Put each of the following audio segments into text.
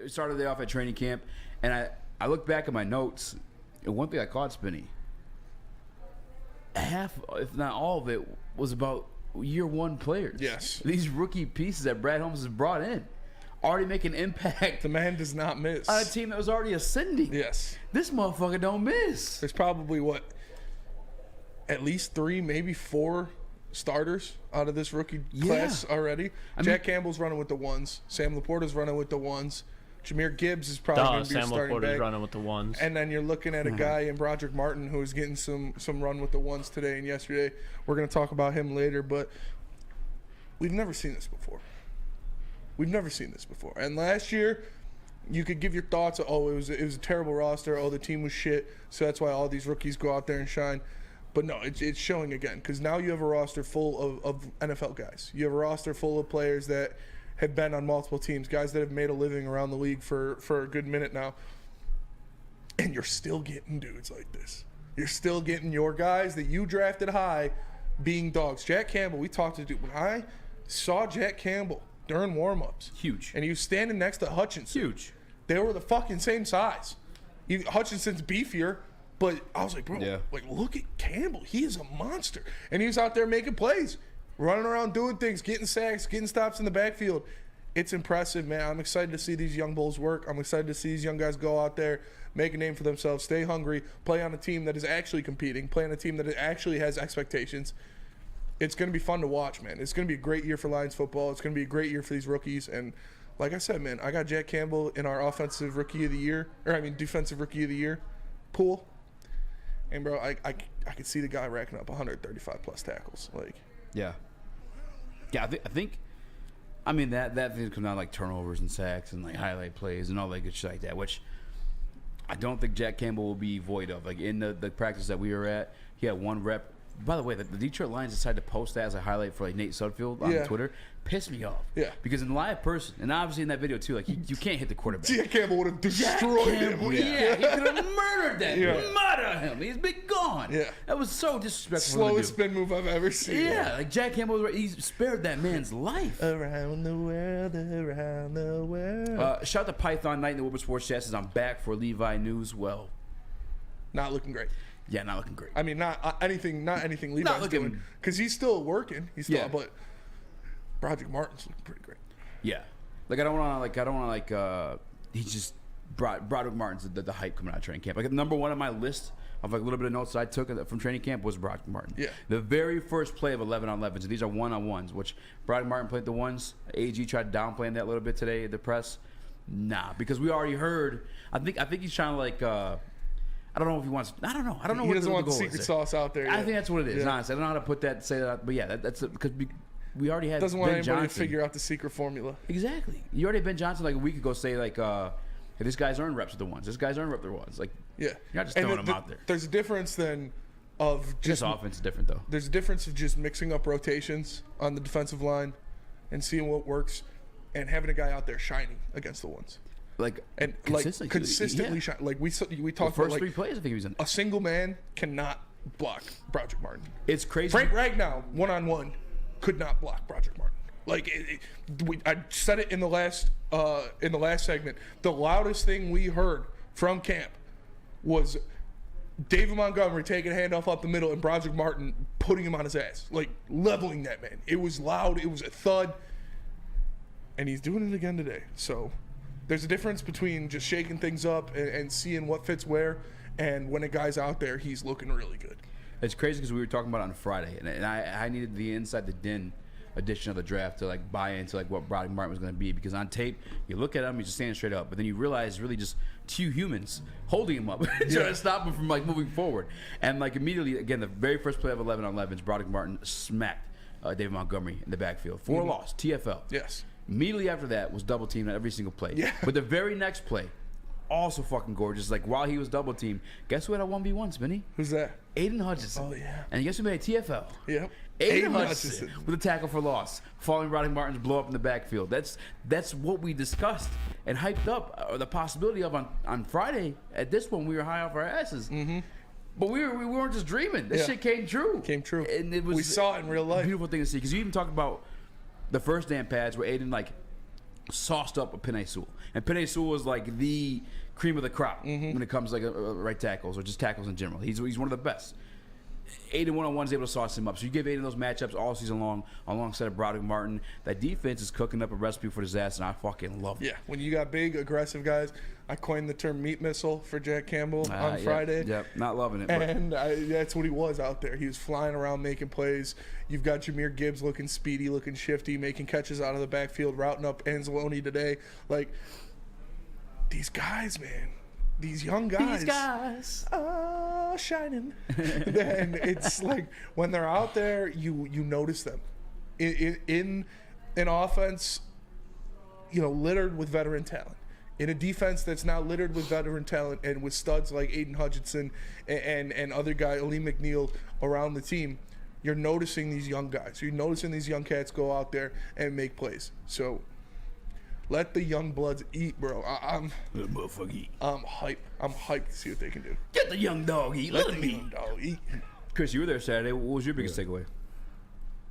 started the day off at training camp, and I look back at my notes, and one thing I caught, Spinny, half, if not all of it, was about year one players. Yes. These rookie pieces that Brad Holmes has brought in already make an impact. The man does not miss. On a team that was already ascending. Yes. This motherfucker don't miss. There's probably, at least 3, maybe 4 starters out of this rookie class already. Jack Campbell's running with the ones. Sam Laporta's running with the ones. Jameer Gibbs is probably going to be starting back. running with the ones. And then you're looking at a guy in Broderick Martin who is getting some run with the ones today and yesterday. We're going to talk about him later, but we've never seen this before. We've never seen this before. And last year, you could give your thoughts. It was a terrible roster. The team was shit. So that's why all these rookies go out there and shine. But no, it's showing again because now you have a roster full of NFL guys. You have a roster full of players that have been on multiple teams, guys that have made a living around the league for a good minute now. And you're still getting dudes like this. You're still getting your guys that you drafted high being dogs. Jack Campbell, we talked to dude. When I saw Jack Campbell during warm-ups. Huge. And he was standing next to Hutchinson. Huge. They were the fucking same size. Hutchinson's beefier, but I was like, bro, look at Campbell. He is a monster. And he was out there making plays, running around doing things, getting sacks, getting stops in the backfield. It's impressive, man. I'm excited to see these young bulls work. I'm excited to see these young guys go out there, make a name for themselves, stay hungry, play on a team that is actually competing, play on a team that actually has expectations. It's going to be fun to watch, man. It's going to be a great year for Lions football. It's going to be a great year for these rookies. And like I said, man, I got Jack Campbell in our defensive rookie of the year pool. And, bro, I could see the guy racking up 135-plus tackles. Yeah, I think that thing comes down like turnovers and sacks and like highlight plays and all that good shit like that, which I don't think Jack Campbell will be void of. Like in the practice that we were at, he had 1 rep. By the way, the Detroit Lions decided to post that as a highlight for like Nate Sudfeld on Twitter. Pissed me off. Yeah. Because in live person, and obviously in that video too, like you can't hit the quarterback. Jack Campbell would have destroyed him. Yeah, he could have murdered that. Murder him. He's been gone. Yeah. That was so disrespectful. Slowest spin move I've ever seen. Yeah, like Jack Campbell was right. He spared that man's life. Around the world. Shout out to Python Knight in the Woodward Sports Chat says I'm back for Levi News. Well, not looking great. Yeah, not looking great. I mean, not anything Levi's doing because he's still working. But Broderick Martin's looking pretty great. Yeah, like I don't want to he's just Broderick Martin's the hype coming out of training camp. Like number one on my list of like a little bit of notes that I took from training camp was Broderick Martin. Yeah, the very first play of 11-on-11s. So these are 1-on-1s, which Broderick Martin played the ones. AG tried downplaying that a little bit today at the press. Nah, because we already heard. I think he's trying to like. I don't know if he wants. I don't know. He doesn't want the secret sauce out there. I think that's what it is. Honestly, I don't know how to put that. Say that, but yeah, that's because we already had. Doesn't want Ben anybody Johnson. to figure out the secret formula. Exactly. You already had Ben Johnson like a week ago say like, hey, this guy's earned reps with the ones. This guy's earned reps with the ones. Like, yeah, you're not just throwing them out there. There's a difference then of just offense is different though. There's a difference of just mixing up rotations on the defensive line and seeing what works, and having a guy out there shining against the ones. Consistently shine. Like we talked about, like 3 plays. I think he was in. A single man cannot block Broderick Martin. It's crazy. Frank Ragnow 1-on-1 could not block Broderick Martin. Like I said it in the last segment. The loudest thing we heard from camp was David Montgomery taking a handoff up the middle and Broderick Martin putting him on his ass, like leveling that man. It was loud. It was a thud, and he's doing it again today. So. There's a difference between just shaking things up and seeing what fits where, and when a guy's out there, he's looking really good. It's crazy because we were talking about it on Friday, and I needed the Inside the Den edition of the draft to like buy into like what Broderick Martin was going to be, because on tape you look at him, he's just standing straight up, but then you realize it's really just 2 humans holding him up, trying to stop him from like moving forward. And like immediately, again, the very first play of 11-on-11s, Broderick Martin smacked David Montgomery in the backfield for a loss, TFL. Yes. Immediately after that was double teamed on every single play. Yeah. But the very next play, also fucking gorgeous. Like while he was double teamed, guess who had a 1v1, Spinny? Who's that? Aiden Hutchinson. Oh yeah. And guess who made a TFL? Yep. Aiden Hutchinson with a tackle for loss, following Broderick Martin's blow up in the backfield. That's what we discussed and hyped up the possibility of on Friday. At this point, we were high off our asses. Mm-hmm. But we weren't just dreaming. This shit came true. And we saw it in real life. Beautiful thing to see, because you even talked about the first damn pads where Aiden like sauced up with Penei Sewell. And Penei Sewell is like the cream of the crop when it comes to like right tackles or just tackles in general. He's one of the best. Aiden one-on-one is able to sauce him up. So you give Aiden those matchups all season long alongside of Broderick Martin. That defense is cooking up a recipe for disaster, and I fucking love it. Yeah, when you got big, aggressive guys, I coined the term meat missile for Jack Campbell on Friday. Yep, not loving it. And that's what he was out there. He was flying around making plays. You've got Jahmyr Gibbs looking speedy, looking shifty, making catches out of the backfield, routing up Anzalone today. Like, these guys, man. These young guys. These guys. Oh, shining. And it's like when they're out there, you notice them. In an offense, littered with veteran talent. In a defense that's now littered with veteran talent and with studs like Aiden Hutchinson and other guy, Aleem McNeil, around the team, you're noticing these young guys. You're noticing these young cats go out there and make plays. So let the young bloods eat, bro. I'm hyped. I'm hyped to see what they can do. Get the young dog eat. Let the young dog eat. Chris, you were there Saturday. What was your biggest takeaway?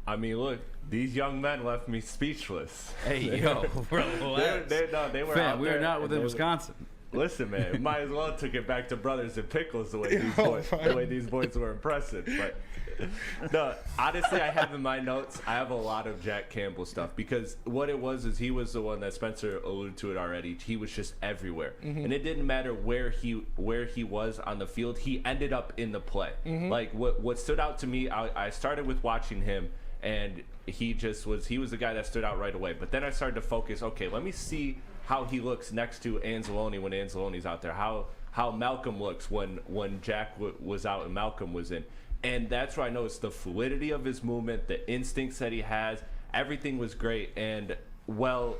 I mean, look, these young men left me speechless. Hey, yo, relax. They were Fam, out we there are not within Wisconsin. Listen, man, might as well took it back to Brothers and Pickles the way these boys were impressive. But no, honestly, I have in my notes, I have a lot of Jack Campbell stuff because what it was is he was the one that Spencer alluded to it already. He was just everywhere, and it didn't matter where he was on the field. He ended up in the play. Like what stood out to me, I started with watching him. And he was the guy that stood out right away. But then I started to focus, okay, let me see how he looks next to Anzalone when Anzalone's out there, how Malcolm looks when Jack was out and Malcolm was in. And that's where I noticed the fluidity of his movement, the instincts that he has, everything was great. And, well,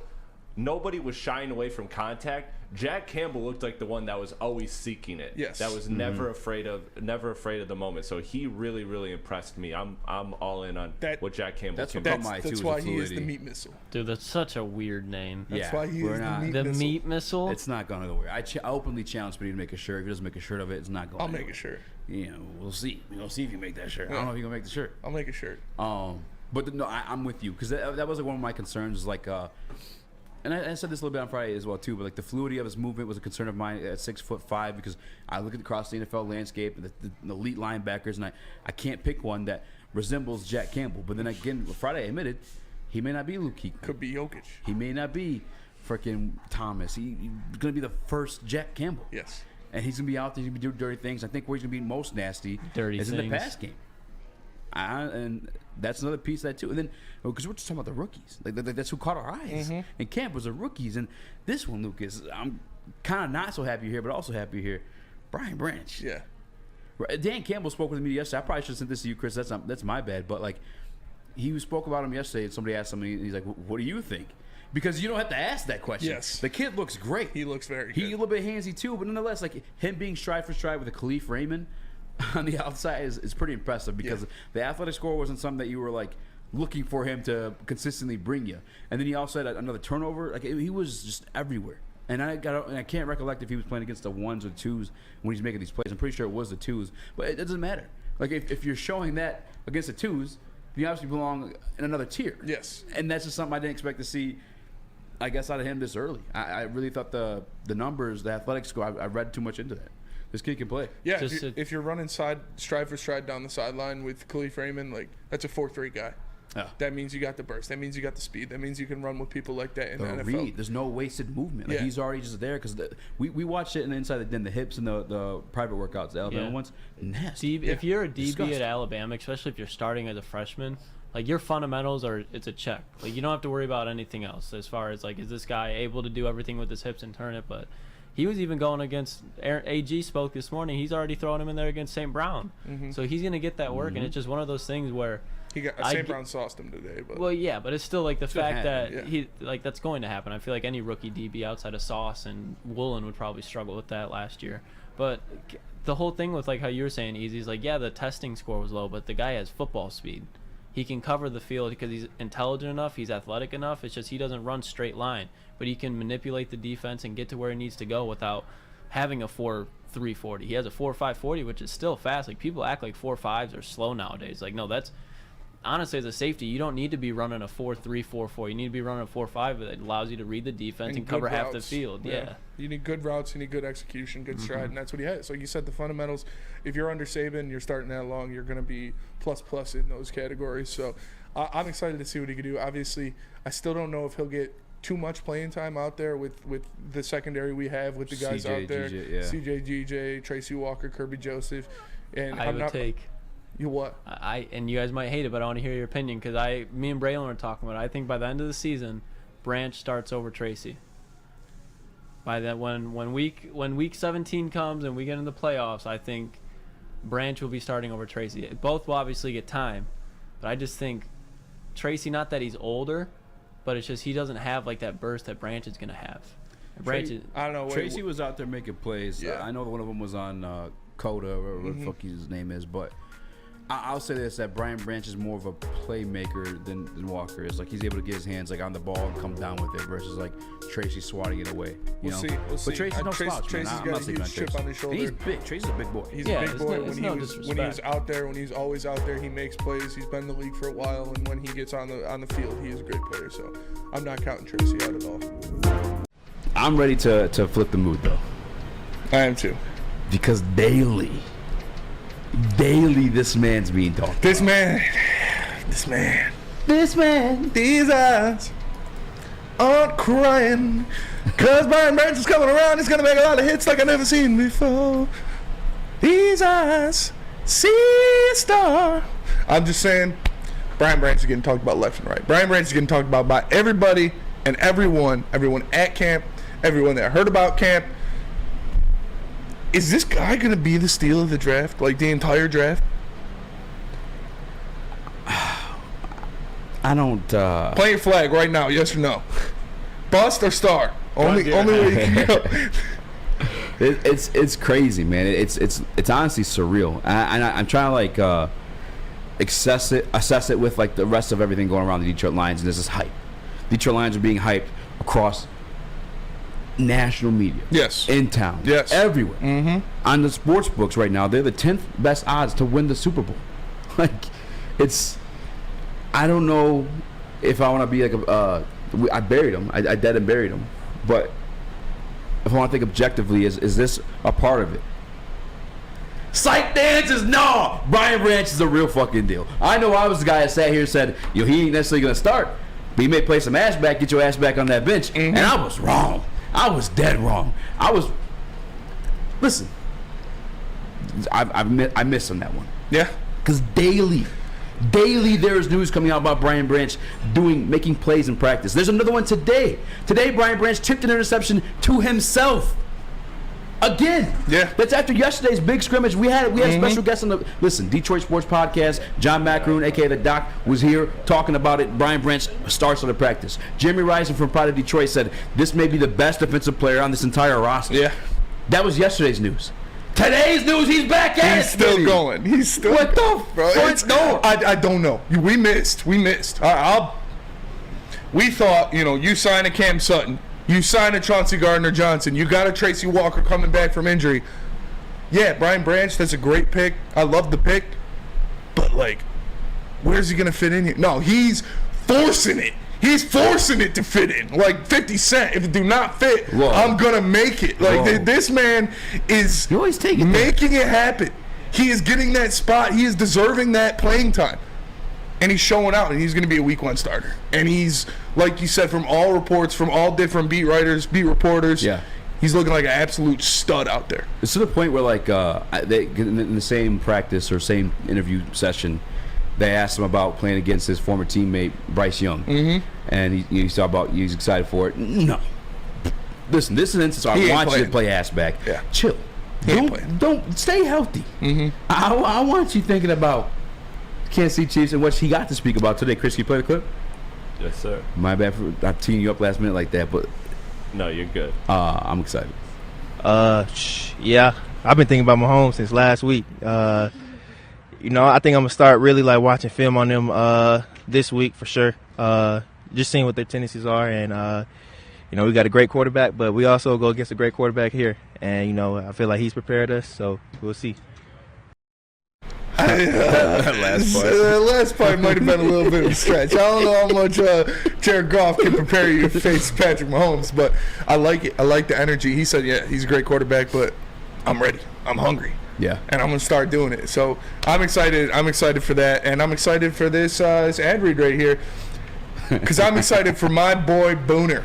nobody was shying away from contact. Jack Campbell looked like the one that was always seeking it. Yes. That was never afraid of the moment. So he really, really impressed me. I'm all in on what Jack Campbell can do. That's why he is the meat missile. Dude, that's such a weird name. That's why he is the meat missile. The meat missile? It's not going to go weird. I openly challenge Speedy to make a shirt. If he doesn't make a shirt of it, it's not going I'll make a shirt. We'll see. We're going to see if you make that shirt. Yeah. I don't know if you're going to make the shirt. I'll make a shirt. But no, I'm with you because that was like one of my concerns. Like, and I said this a little bit on Friday as well too. But like the fluidity of his movement was a concern of mine at 6'5" because I look across the NFL landscape, the elite linebackers, and I can't pick one that resembles Jack Campbell. But then again, Friday I admitted he may not be Luke Kuechly. Could be Jokic. He may not be freaking Thomas. He's going to be the first Jack Campbell. Yes. And he's going to be out there. He's going to be doing dirty things. I think where he's going to be most nasty is in the pass game. And that's another piece of that too. And then because we're just talking about the rookies, like that's who caught our eyes. And Camp was the rookies, and this one, Lucas, I'm kind of not so happy here, but also happy here. Brian Branch. Yeah. Dan Campbell spoke with me yesterday. I probably should have sent this to you, Chris. That's my bad. But like, he spoke about him yesterday, and somebody asked him, and he's like, "What do you think?" Because you don't have to ask that question. Yes. The kid looks great. He looks very good. He's a little bit handsy too, but nonetheless, like him being stride for stride with a Khalif Raymond on the outside is pretty impressive because the athletic score wasn't something that you were like looking for him to consistently bring you. And then he also had another turnover. Like he was just everywhere. And I can't recollect if he was playing against the ones or twos when he's making these plays. I'm pretty sure it was the twos, but it doesn't matter. Like if you're showing that against the twos, you obviously belong in another tier. Yes. And that's just something I didn't expect to see, I guess, out of him this early. I really thought the numbers, the athletic score, I read too much into that. This kid can play. Yeah, if you're running stride for stride down the sideline with Khalif Raymond, like that's a 4.3 guy. Yeah. That means you got the burst. That means you got the speed. That means you can run with people like that in the NFL. Read. There's no wasted movement. Like he's already just there because we watched it in the inside the hips and the private workouts, the Alabama ones. Nasty. If you're a DB at Alabama, especially if you're starting as a freshman, like your fundamentals it's a check. Like you don't have to worry about anything else as far as like is this guy able to do everything with his hips and turn it, but he was even going against AG spoke this morning. He's already throwing him in there against St. Brown. So he's going to get that work, and it's just one of those things where St. Brown sauced him today. But well, yeah, but it's still like the fact that he that's going to happen. I feel like any rookie DB outside of Sauce and Woolen would probably struggle with that last year. But the whole thing with like how you were saying, Easy, is like the testing score was low, but the guy has football speed. He can cover the field because he's intelligent enough. He's athletic enough. It's just he doesn't run straight line, but he can manipulate the defense and get to where he needs to go without having a 4.3 40. He has a 4.5 40, which is still fast. Like people act like 4.5s are slow nowadays. Like no, that's honestly, as a safety, you don't need to be running a 4-3, 4-4. You need to be running a 4-5 that allows you to read the defense and cover half the field. Yeah. You need good routes, you need good execution, good stride, and that's what he has. So you said the fundamentals. If you're under Saban, you're starting that long, you're going to be plus in those categories. So I'm excited to see what he can do. Obviously, I still don't know if he'll get too much playing time out there with the secondary we have with the guys out there. CJ, GJ, Tracy Walker, Kirby Joseph. And I would take. You what? And you guys might hate it, but I want to hear your opinion because me and Braylon were talking about it. I think by the end of the season, Branch starts over Tracy. By that, when week 17 comes and we get into the playoffs, I think Branch will be starting over Tracy. Both will obviously get time, but I just think Tracy, not that he's older, but it's just he doesn't have like that burst that Branch is gonna have. I don't know. Tracy was out there making plays. Yeah. I know one of them was on Coda or what the fuck his name is, but I'll say this, that Brian Branch is more of a playmaker than Walker is. Like, he's able to get his hands like on the ball and come down with it versus like Tracy swatting it away. You know? We'll see. But Tracy's no slouch, Tracy's man. I'm got not a sleeping on huge chip Tracy. on his shoulder. And he's big. Tracy's a big boy. He's a big boy. When he was out there, when he's always out there, he makes plays. He's been in the league for a while, and when he gets on the field, he is a great player. So I'm not counting Tracy out at all. I'm ready to flip the mood though. I am too. Because daily, this man's being talked about. This man, these eyes aren't crying. Cause Brian Branch is coming around. He's gonna make a lot of hits like I've never seen before. These eyes see a star. I'm just saying, Brian Branch is getting talked about left and right. Brian Branch is getting talked about by everybody and everyone at camp, everyone that heard about camp. Is this guy going to be the steal of the draft, like the entire draft? I don't. Play your flag right now, yes or no? Bust or star? Only way you can go. It's crazy, man. It's honestly surreal. I'm trying to like assess it with like the rest of everything going around the Detroit Lions, and this is hype. Detroit Lions are being hyped across national media. Yes. In town. Yes. Everywhere. Mm-hmm. On the sports books right now, they're the 10th best odds to win the Super Bowl. Like, I don't know if I want to be like I buried him. I dead and buried him. But if I want to think objectively, is this a part of it? Psych dances, no! Brian Branch is a real fucking deal. I know I was the guy that sat here and said, he ain't necessarily going to start, but he may play some ass back, get your ass back on that bench. Mm-hmm. And I was wrong. I was dead wrong. Listen, I missed on that one. Yeah. Because daily there is news coming out about Brian Branch making plays in practice. There's another one today. Today, Brian Branch tipped an interception to himself. Again. Yeah. That's after yesterday's big scrimmage. We had special guests on the Detroit Sports Podcast. John Macaroon, aka the Doc, was here talking about it. Brian Branch starts on the practice. Jeremy Risen from Pride of Detroit said this may be the best defensive player on this entire roster. Yeah. That was yesterday's news. Today's news, he's back at it. He's still going. He's still what the fuck? No, I don't know. We missed. We thought, you sign a Cam Sutton. You sign a Chauncey Gardner-Johnson. You got a Tracy Walker coming back from injury. Yeah, Brian Branch, that's a great pick. I love the pick. But, like, where's he going to fit in here? No, he's forcing it. He's forcing it to fit in. Like 50 Cent, if it do not fit, whoa, I'm going to make it. Like, this man is making it happen. He is getting that spot. He is deserving that playing time. And he's showing out, and he's going to be a week 1 starter. And he's, like you said, from all reports, from all different beat writers, beat reporters, he's looking like an absolute stud out there. It's to the point where, like, they in the same practice or same interview session, they asked him about playing against his former teammate, Bryce Young. Mm-hmm. And he's talking about he's excited for it. No. Listen, this is an instance I want you to play ass back. Yeah. Chill. Don't stay healthy. Mm-hmm. I want you thinking about Kansas City Chiefs and what he got to speak about today. Chris, can you play the clip? Yes, sir. My bad for teeing you up last minute like that, but no, you're good. I'm excited. Yeah, I've been thinking about Mahomes since last week. I think I'm gonna start really like watching film on them this week for sure. Just seeing what their tendencies are, and we got a great quarterback, but we also go against a great quarterback here, and I feel like he's prepared us, so we'll see. That last part. The last part might have been a little bit of a stretch. I don't know how much Jared Goff can prepare you to face Patrick Mahomes, but I like it. I like the energy. He said, yeah, he's a great quarterback, but I'm ready. I'm hungry. Yeah. And I'm going to start doing it. So I'm excited. I'm excited for that. And I'm excited for this ad read right here because I'm excited for my boy Booner.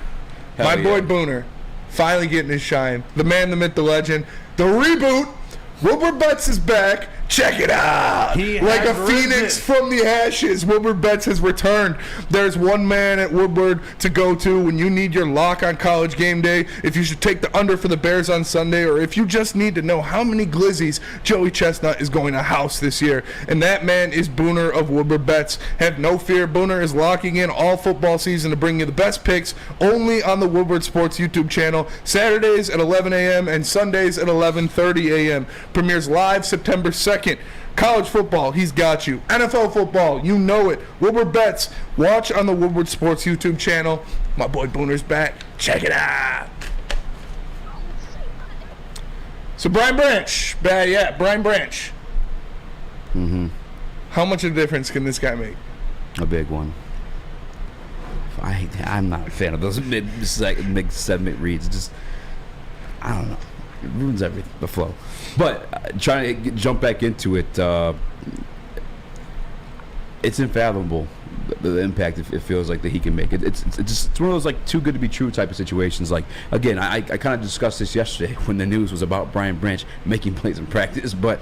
Boy Booner finally getting his shine. The man, the myth, the legend. The reboot. Woodward Betts is back. Check it out. Like a phoenix from the ashes, Woodward Betts has returned. There's one man at Woodward to go to when you need your lock on college game day, if you should take the under for the Bears on Sunday, or if you just need to know how many glizzies Joey Chestnut is going to house this year. And that man is Booner of Woodward Betts. Have no fear. Booner is locking in all football season to bring you the best picks only on the Woodward Sports YouTube channel. Saturdays at 11 a.m. and Sundays at 11:30 a.m. Premieres live September 2nd. College football, he's got you. NFL football, you know it. Woodward Betts, watch on the Woodward Sports YouTube channel. My boy Booner's back. Check it out. So Brian Branch, Brian Branch. Mm-hmm. How much of a difference can this guy make? A big one. I'm not a fan of those mid-segment reads. Just, I don't know. It ruins everything, the flow. But trying to jump back into it, it's unfathomable the impact it feels like that he can make. It's one of those like too good to be true type of situations. Like again, I kind of discussed this yesterday when the news was about Brian Branch making plays in practice, but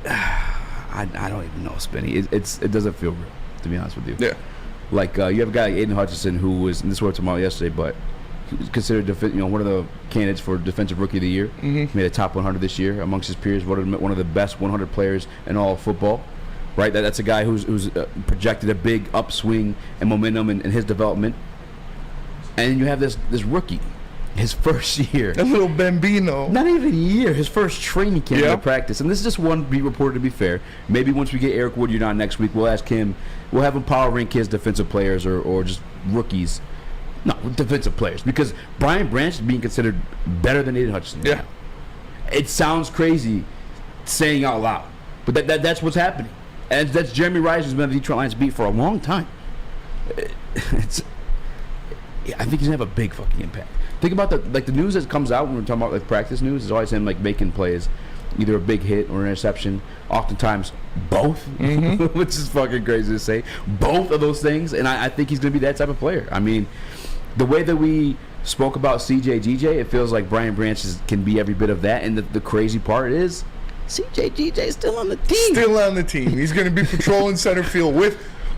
I don't even know, Spinny. It doesn't feel real, to be honest with you. Yeah. Like you have a guy like Aiden Hutchinson who was, and this was tomorrow yesterday, but he was considered one of the candidates for Defensive Rookie of the Year. Mm-hmm. Made a top 100 this year amongst his peers. One of the best 100 players in all of football. Right, that's a guy who's projected a big upswing and momentum in his development. And you have this rookie, his first year, a little bambino. Not even a year. His first training camp of practice, and this is just one beat reporter. To be fair, maybe once we get Eric Woodyard on next week, we'll ask him. We'll have him power rank his defensive players or just rookies. No, defensive players, because Brian Branch is being considered better than Aiden Hutchinson. Yeah, now. It sounds crazy saying out loud, but that's what's happening. And that's Jeremy Rice, who's been the Detroit Lions beat for a long time. I think he's gonna have a big fucking impact. Think about the news that comes out when we're talking about like practice news is always him like making plays, either a big hit or an interception. Oftentimes both, which is fucking crazy to say. Both of those things, and I think he's gonna be that type of player. I mean, the way that we spoke about CJ it feels like Brian Branch can be every bit of that. And the crazy part is, CJ is still on the team. Still on the team. He's going to be patrolling center field with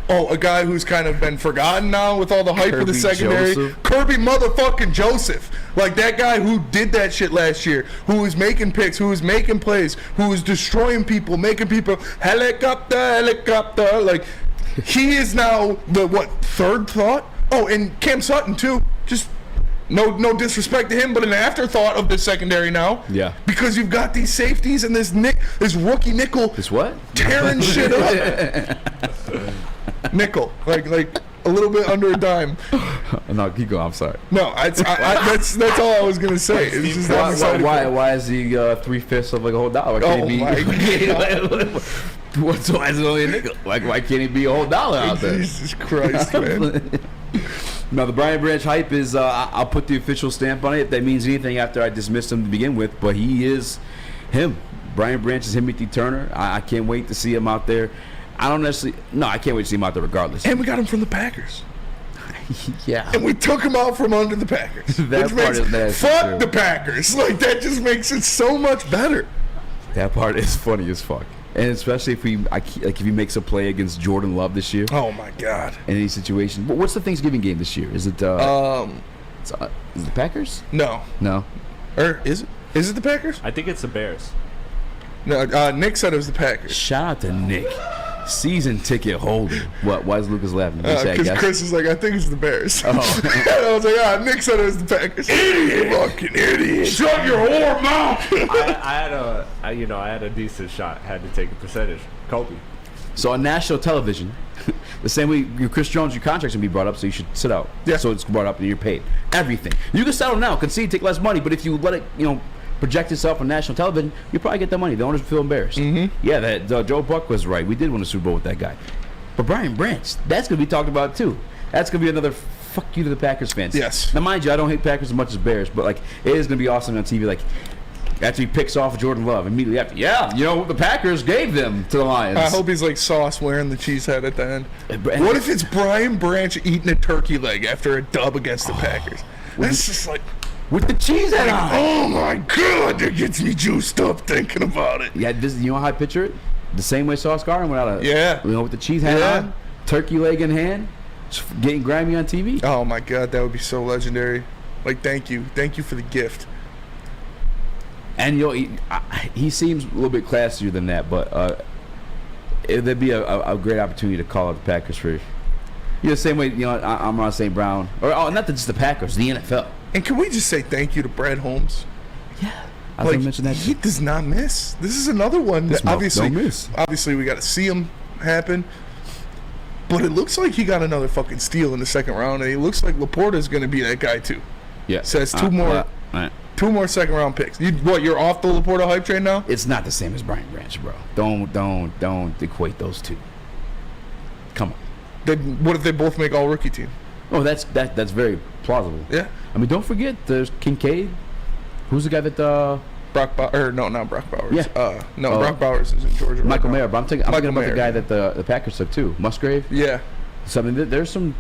a guy who's kind of been forgotten now with all the hype of the secondary. Joseph. Kirby motherfucking Joseph. Like that guy who did that shit last year, who was making picks, who was making plays, who was destroying people, making people helicopter. Like he is now the third thought? Oh, and Cam Sutton too. Just no disrespect to him, but an afterthought of the secondary now. Yeah. Because you've got these safeties and this rookie nickel. This what? Tearing shit up. Nickel, like a little bit under a dime. No, keep going. I'm sorry. No, that's all I was gonna say. It's just why is he 3/5 of like a whole dollar? Why can't he be? Why is it only a nickel? Like why can't he be a whole dollar out there? Jesus Christ, man. No, the Brian Branch hype is, I'll put the official stamp on it if that means anything after I dismissed him to begin with, but he is him. Brian Branch is Timothy Turner. I can't wait to see him out there. I can't wait to see him out there regardless. And we got him from the Packers. Yeah. And we took him out from under the Packers. That part is nasty. Fuck the Packers. Like, that just makes it so much better. That part is funny as fuck. And especially if he makes a play against Jordan Love this year. Oh my God! In any situation. But what's the Thanksgiving game this year? Is it? Is it the Packers? No. Or is it? Is it the Packers? I think it's the Bears. No. Nick said it was the Packers. Shout out to Nick, season ticket holder. What? Why is Lucas laughing? Because Chris is like, I think it's the Bears. Oh. I was like, Nick said it was the Packers. Idiot! Fucking idiot! Shut your whore mouth! I had a decent shot. Had to take a percentage. Kobe. So on national television, the same way Chris Jones, your contract's gonna be brought up, so you should sit out. Yeah. So it's brought up and you're paid everything. You can settle now, concede, take less money, but if you let it, project yourself on national television, you probably get that money. The owners feel embarrassed. Yeah, that Joe Buck was right. We did win a Super Bowl with that guy. But Brian Branch, that's going to be talked about too. That's going to be another fuck you to the Packers fans. Yes. Now, mind you, I don't hate Packers as much as Bears, but like it is going to be awesome on TV. Like after he picks off Jordan Love immediately after, the Packers gave them to the Lions. I hope he's like Sauce wearing the cheese head at the end. What if it's Brian Branch eating a turkey leg after a dub against the Packers? That's just like with the cheese head on. Oh my God, that gets me juiced up thinking about it. Yeah, you know how I picture it? The same way Sauce Gardner went out of with the cheese head on, turkey leg in hand, just getting grimy on TV. Oh my God, that would be so legendary. Like, thank you for the gift. And he seems a little bit classier than that, but there'd be a great opportunity to call out the Packers for the same way I'm on St. Brown, or not just the Packers, the NFL. And can we just say thank you to Brad Holmes? Yeah, I was gonna mention that. He does not miss. This is another one that obviously we got to see him happen. But it looks like he got another fucking steal in the second round, and it looks like Laporta's going to be that guy too. Yeah, so it's two more second round picks. You're off the Laporta hype train now? It's not the same as Brian Branch, bro. Don't equate those two. Come on. What if they both make all rookie team? Oh, that's very plausible. Yeah. I mean, don't forget there's Kincaid. Who's the guy that not Brock Bowers. Yeah. Brock Bowers is in Georgia. Michael Mayer, but I'm thinking about the guy that the Packers took too, Musgrave. Yeah. So I mean, there's some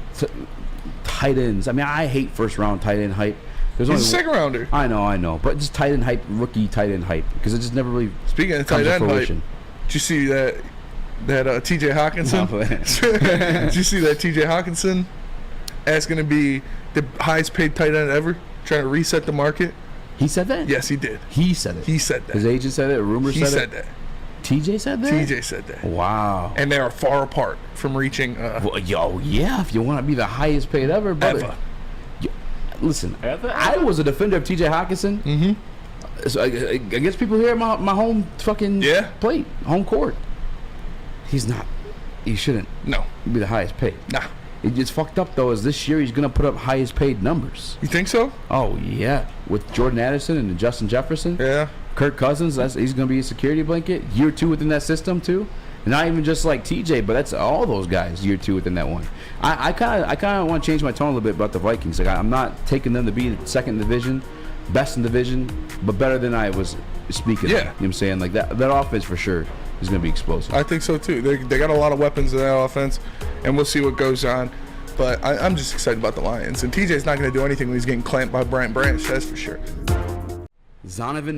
tight ends. I mean, I hate first round tight end hype. He's a second rounder. I know, but just tight end hype, rookie tight end hype, because it just never really. Speaking of tight end hype, did you see that T.J. Hawkinson? Did you see that T.J. Hawkinson? That's going to be the highest paid tight end ever, trying to reset the market. He said that? Yes, he did. He said it. He said that. His agent said it. Rumors said it. He said that. TJ said that? TJ said that. Wow. And they are far apart from reaching. If you want to be the highest paid ever, brother. Ever. Listen, I was a defender of TJ Hawkinson. Mm-hmm. So against people here at my home fucking plate, home court. He's not. He shouldn't. No. Be the highest paid. Nah. It gets fucked up though. Is this year he's gonna put up highest paid numbers? You think so? Oh yeah, with Jordan Addison and Justin Jefferson. Yeah. Kirk Cousins. He's gonna be a security blanket. Year 2 within that system too. And not even just like TJ, but that's all those guys year 2 within that one. I kind of want to change my tone a little bit about the Vikings. Like I'm not taking them to be second division, best in division, but better than I was speaking. Yeah. You know what I'm saying? Like that offense for sure is going to be explosive. I think so too. They got a lot of weapons in that offense, and we'll see what goes on. But I'm just excited about the Lions. And TJ's not going to do anything when he's getting clamped by Brian Branch, that's for sure. Zonovan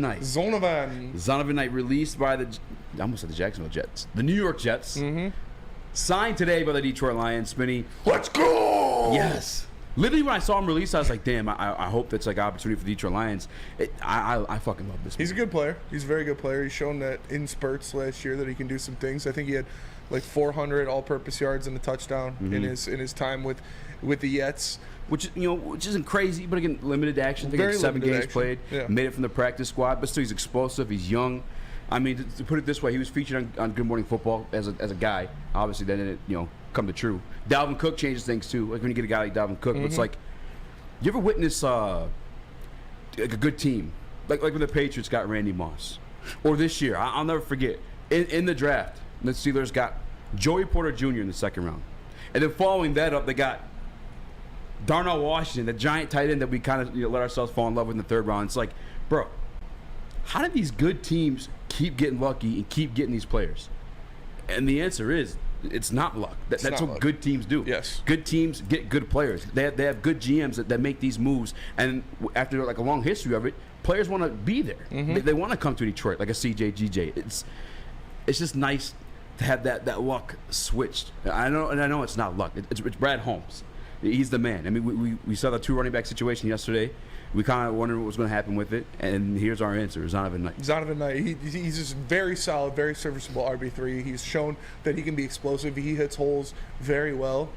Knight released by I almost said the Jacksonville Jets. The New York Jets. Mm-hmm. Signed today by the Detroit Lions. Spinny. Let's go! Yes. Literally, when I saw him released, I was like, damn, I hope that's like an opportunity for the Detroit Lions. I fucking love this. He's a good player. He's a very good player. He's shown that in spurts last year that he can do some things. I think he had like 400 all-purpose yards and a touchdown in his time with the Jets. Which isn't crazy, but again, limited action. I think it's 7 games played. Yeah. Made it from the practice squad, but still he's explosive. He's young. I mean, to put it this way, he was featured on Good Morning Football as a guy. Obviously, that didn't come to true. Dalvin Cook changes things too. Like when you get a guy like Dalvin Cook, it's like, you ever witness like a good team, like when the Patriots got Randy Moss, or this year I'll never forget in the draft, the Steelers got Joey Porter Jr. in the second round, and then following that up, they got Darnell Washington, the giant tight end that we kind of let ourselves fall in love with in the third round. It's like, bro, how did these good teams keep getting lucky and keep getting these players? And the answer is, it's not luck. That's what luck. Good teams do. Yes. Good teams get good players. They have good GMs that make these moves. And after like a long history of it, players want to be there. They want to come to Detroit, like a CJ, GJ. It's just nice to have that luck switched. I know it's not luck. It's Brad Holmes. He's the man. I mean, we saw the 2 running back situation yesterday. We kind of wondered what was going to happen with it, and here's our answer: Zonovan Knight. He's just very solid, very serviceable RB3. He's shown that he can be explosive. He hits holes very well.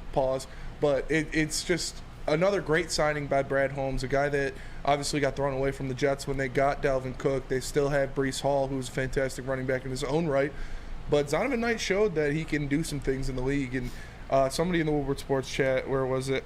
But it's just another great signing by Brad Holmes, a guy that obviously got thrown away from the Jets when they got Dalvin Cook. They still have Breece Hall, who's a fantastic running back in his own right. But Zonovan Knight showed that he can do some things in the league. And somebody in the Woodward Sports chat, where was it?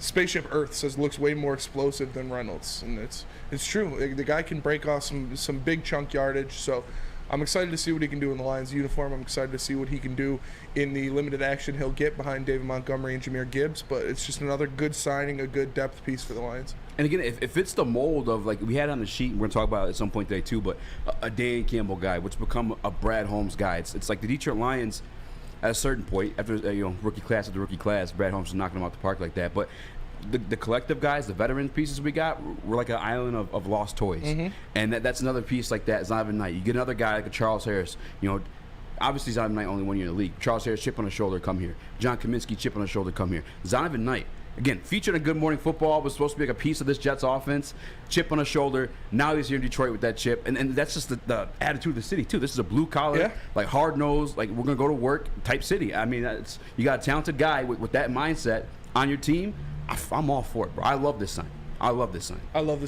Spaceship Earth says looks way more explosive than Reynolds, and it's true. The guy can break off some big chunk yardage. So I'm excited to see what he can do in the Lions uniform. I'm excited to see what he can do in the limited action he'll get behind David Montgomery and Jahmyr Gibbs. But it's just another good signing, a good depth piece for the Lions. And again, if it's the mold of, like, we had on the sheet, we're going to talk about it at some point today too, but a Dan Campbell guy, which become a Brad Holmes guy. It's like the Detroit Lions at a certain point, after rookie class after rookie class, Brad Holmes is knocking them out the park like that. But the collective guys, the veteran pieces we got, we're like an island of lost toys. Mm-hmm. And that's another piece like that, Zonovan Knight. You get another guy like a Charles Harris, obviously Zonovan Knight only 1 year in the league. Charles Harris, chip on his shoulder, come here. John Kaminsky, chip on his shoulder, come here. Zonovan Knight, again, featured in Good Morning Football, was supposed to be like a piece of this Jets offense, chip on his shoulder. Now he's here in Detroit with that chip. And that's just the attitude of the city, too. This is a blue-collar, like hard-nosed, like we're going to go to work type city. I mean, you got a talented guy with that mindset on your team. I'm all for it, bro. I love this sign. I love this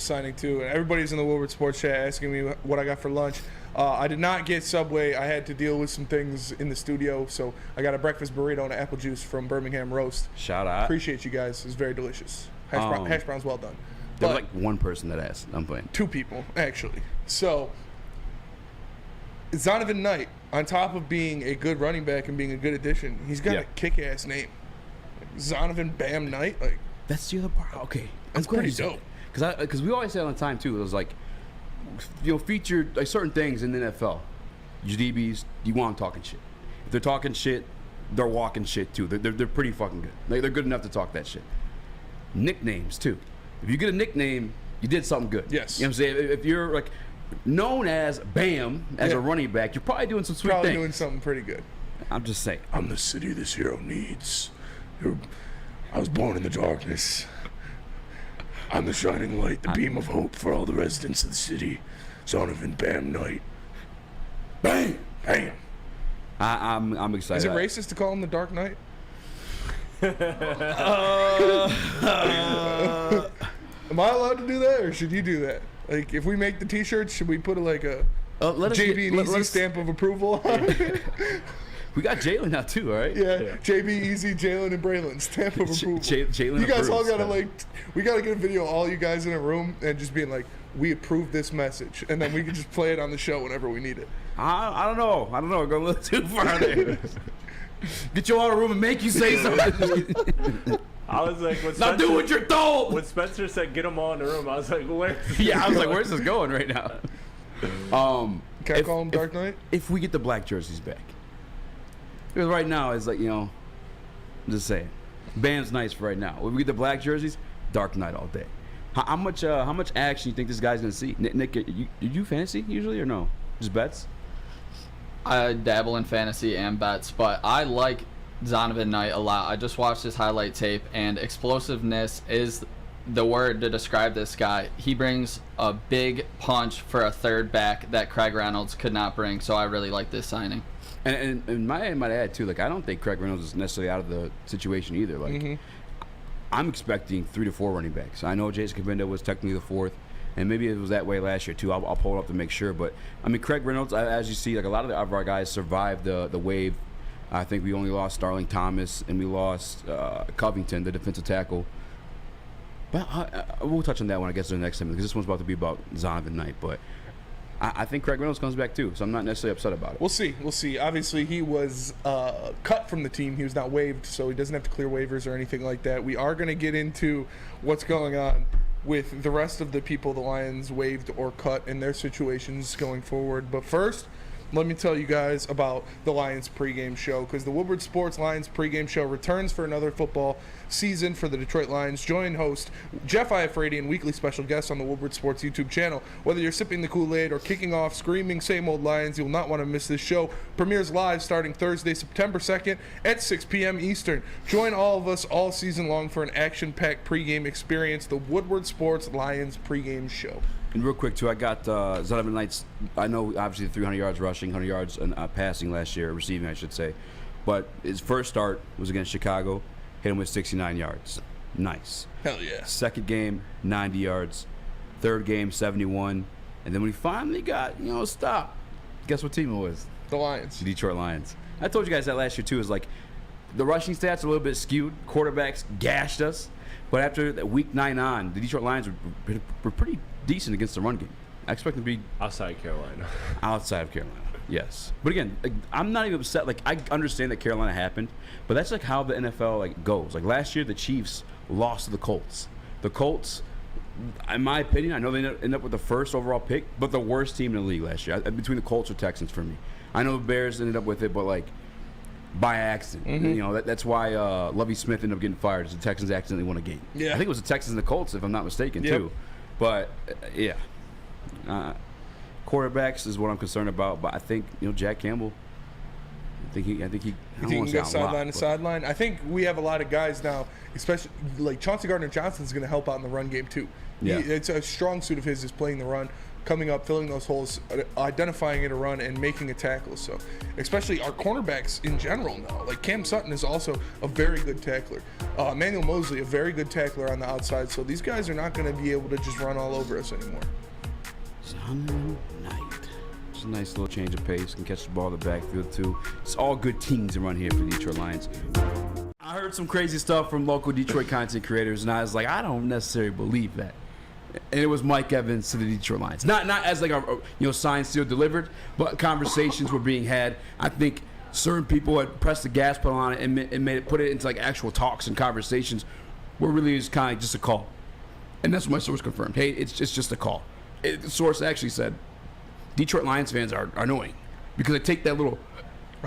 signing, too. And everybody's in the Woodward Sports Chat asking me what I got for lunch. I did not get Subway. I had to deal with some things in the studio, so I got a breakfast burrito and apple juice from Birmingham Roast. Shout out. Appreciate you guys. It's very delicious. Hash browns well done. There was like one person that asked. I'm playing. 2 people, actually. So, Zonovan Knight, on top of being a good running back and being a good addition, he's got a kick-ass name. Zonovan Bam Knight. Like, that's the other part. Okay. That's pretty dope. Because we always say all the time, too, it was like, featured like certain things in the NFL. Your DBs, you want them talking shit. If they're talking shit, they're walking shit too. They're pretty fucking good. Like, they're good enough to talk that shit. Nicknames too. If you get a nickname, you did something good. Yes. You know what I'm saying? If you're like known as Bam as a running back, you're probably doing some sweet things. Probably doing something pretty good. I'm just saying. I'm the city this hero needs. I was born in the darkness. I'm the shining light, the beam of hope for all the residents of the city. Zonovan Bam Knight. Bam! Bam! I'm excited. Is it racist to call him the Dark Knight? Am I allowed to do that, or should you do that? Like, if we make the T-shirts, should we put a JB and Easy stamp of approval on it? We got Jalen now too, all right? Yeah. JB, Easy, Jalen, and Braylon stamp of approval. Jalen, you guys all gotta we gotta get a video of all you guys in a room and just being like, we approve this message, and then we can just play it on the show whenever we need it. I don't know. We're going a little too far there. Get you all in a room and make you say something. I was like, now do what you're told. When Spencer said get them all in the room, I was like, where's where's this going right now? Can I call him Dark Knight? If we get the black jerseys back. Because right now, it's like, I'm just saying. Bam's nice for right now. When we get the black jerseys, Dark Knight all day. How much action you think this guy's going to see? Nick, you do fantasy usually or no? Just bets? I dabble in fantasy and bets, but I like Zonovan Knight a lot. I just watched his highlight tape, and explosiveness is the word to describe this guy. He brings a big punch for a third back that Craig Reynolds could not bring, so I really like this signing. And I might add too, like, I don't think Craig Reynolds is necessarily out of the situation either. Like, I'm expecting 3 to 4 running backs. I know Jason Cabinda was technically the 4th, and maybe it was that way last year too. I'll pull it up to make sure. But I mean, Craig Reynolds, as you see, like a lot of our guys survived the wave. I think we only lost Starling Thomas and we lost Covington, the defensive tackle. But we'll touch on that one, I guess, in the next time, because this one's about to be about Zonovan Knight. But I think Craig Reynolds comes back too, so I'm not necessarily upset about it. We'll see. Obviously, he was cut from the team. He was not waived, so he doesn't have to clear waivers or anything like that. We are going to get into what's going on with the rest of the people the Lions waived or cut in their situations going forward. But first, let me tell you guys about the Lions pregame show, because the Woodward Sports Lions pregame show returns for another football season for the Detroit Lions. Join host Jeff Iafrady and weekly special guests on the Woodward Sports YouTube channel. Whether you're sipping the Kool-Aid or kicking off screaming same old Lions, you'll not want to miss this show. Premieres live starting Thursday, September 2nd at 6 p.m. Eastern. Join all of us all season long for an action-packed pregame experience, the Woodward Sports Lions pregame show. And real quick, too, I got Zonovan Knight's, I know, obviously, 300 yards rushing, 100 yards passing last year, receiving, I should say. But his first start was against Chicago, hit him with 69 yards. Nice. Hell yeah. Second game, 90 yards. Third game, 71. And then when he finally got, stopped, guess what team it was? The Lions. The Detroit Lions. I told you guys that last year, too, is like the rushing stats are a little bit skewed. Quarterbacks gashed us. But after week 9 on, the Detroit Lions were pretty decent against the run game. I expect them to be outside Carolina. Outside of Carolina, yes. But again, like, I'm not even upset. Like, I understand that Carolina happened, but that's like how the NFL like goes. Like last year, the Chiefs lost to the Colts. The Colts, in my opinion, I know they end up with the first overall pick, but the worst team in the league last year, between the Colts or Texans for me. I know the Bears ended up with it, but like by accident. Mm-hmm. You know, that's why Lovie Smith ended up getting fired. The Texans accidentally won a game. Yeah. I think it was the Texans and the Colts, if I'm not mistaken, Yep. too. But yeah. Quarterbacks is what I'm concerned about, but I think Jack Campbell. I think he. You think he can go sideline to sideline? I think we have a lot of guys now, especially like Chauncey Gardner-Johnson is going to help out in the run game too. Yeah. It's a strong suit of his is playing the run, coming up, filling those holes, identifying it a run, and making a tackle. So, especially our cornerbacks in general now. Like Cam Sutton is also a very good tackler. Emmanuel Mosley, a very good tackler on the outside. So these guys are not going to be able to just run all over us anymore. Sunday night. Just a nice little change of pace. Can catch the ball in the backfield too. It's all good teams around here for the Detroit Lions. I heard some crazy stuff from local Detroit content creators, and I was like, I don't necessarily believe that. And it was Mike Evans to the Detroit Lions. Not as like a signed, sealed, delivered, but conversations were being had. I think certain people had pressed the gas pedal on it and put it into like actual talks and conversations where really is kind of just a call. And that's what my source confirmed. Hey, it's just a call. The source actually said Detroit Lions fans are annoying because they take that little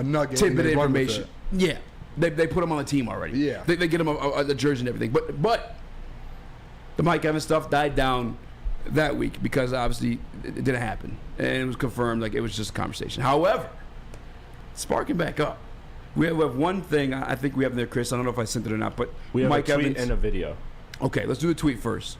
nugget tidbit of information. Yeah, they put them on the team already. Yeah, they get them a jersey and everything. But the Mike Evans stuff died down that week because obviously it didn't happen, and it was confirmed like it was just a conversation. However, sparking back up, we have one thing I think we have there, Chris. I don't know if I sent it or not, but we have Mike a tweet Evans and a video. Okay, let's do the tweet first.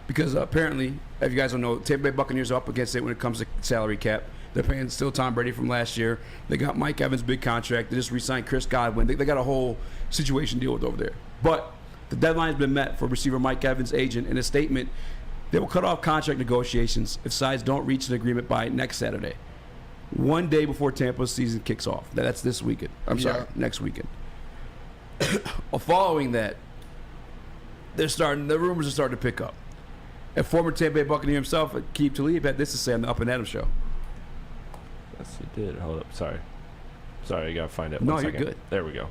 Because apparently, if you guys don't know, Tampa Bay Buccaneers are up against it when it comes to salary cap. They're paying still Tom Brady from last year. They got Mike Evans' big contract. They just re-signed Chris Godwin. They got a whole situation to deal with over there. But the deadline's been met for receiver Mike Evans' agent. In a statement, they will cut off contract negotiations if sides don't reach an agreement by next Saturday, one day before Tampa's season kicks off. That's this weekend. Next weekend. Following that, the rumors are starting to pick up. And former Tampa Bay Buccaneer himself, Keith Talib, had this to say on the Up and Adams show. Yes, he did. Hold up. Sorry, I gotta find it. No, you're good. There we go.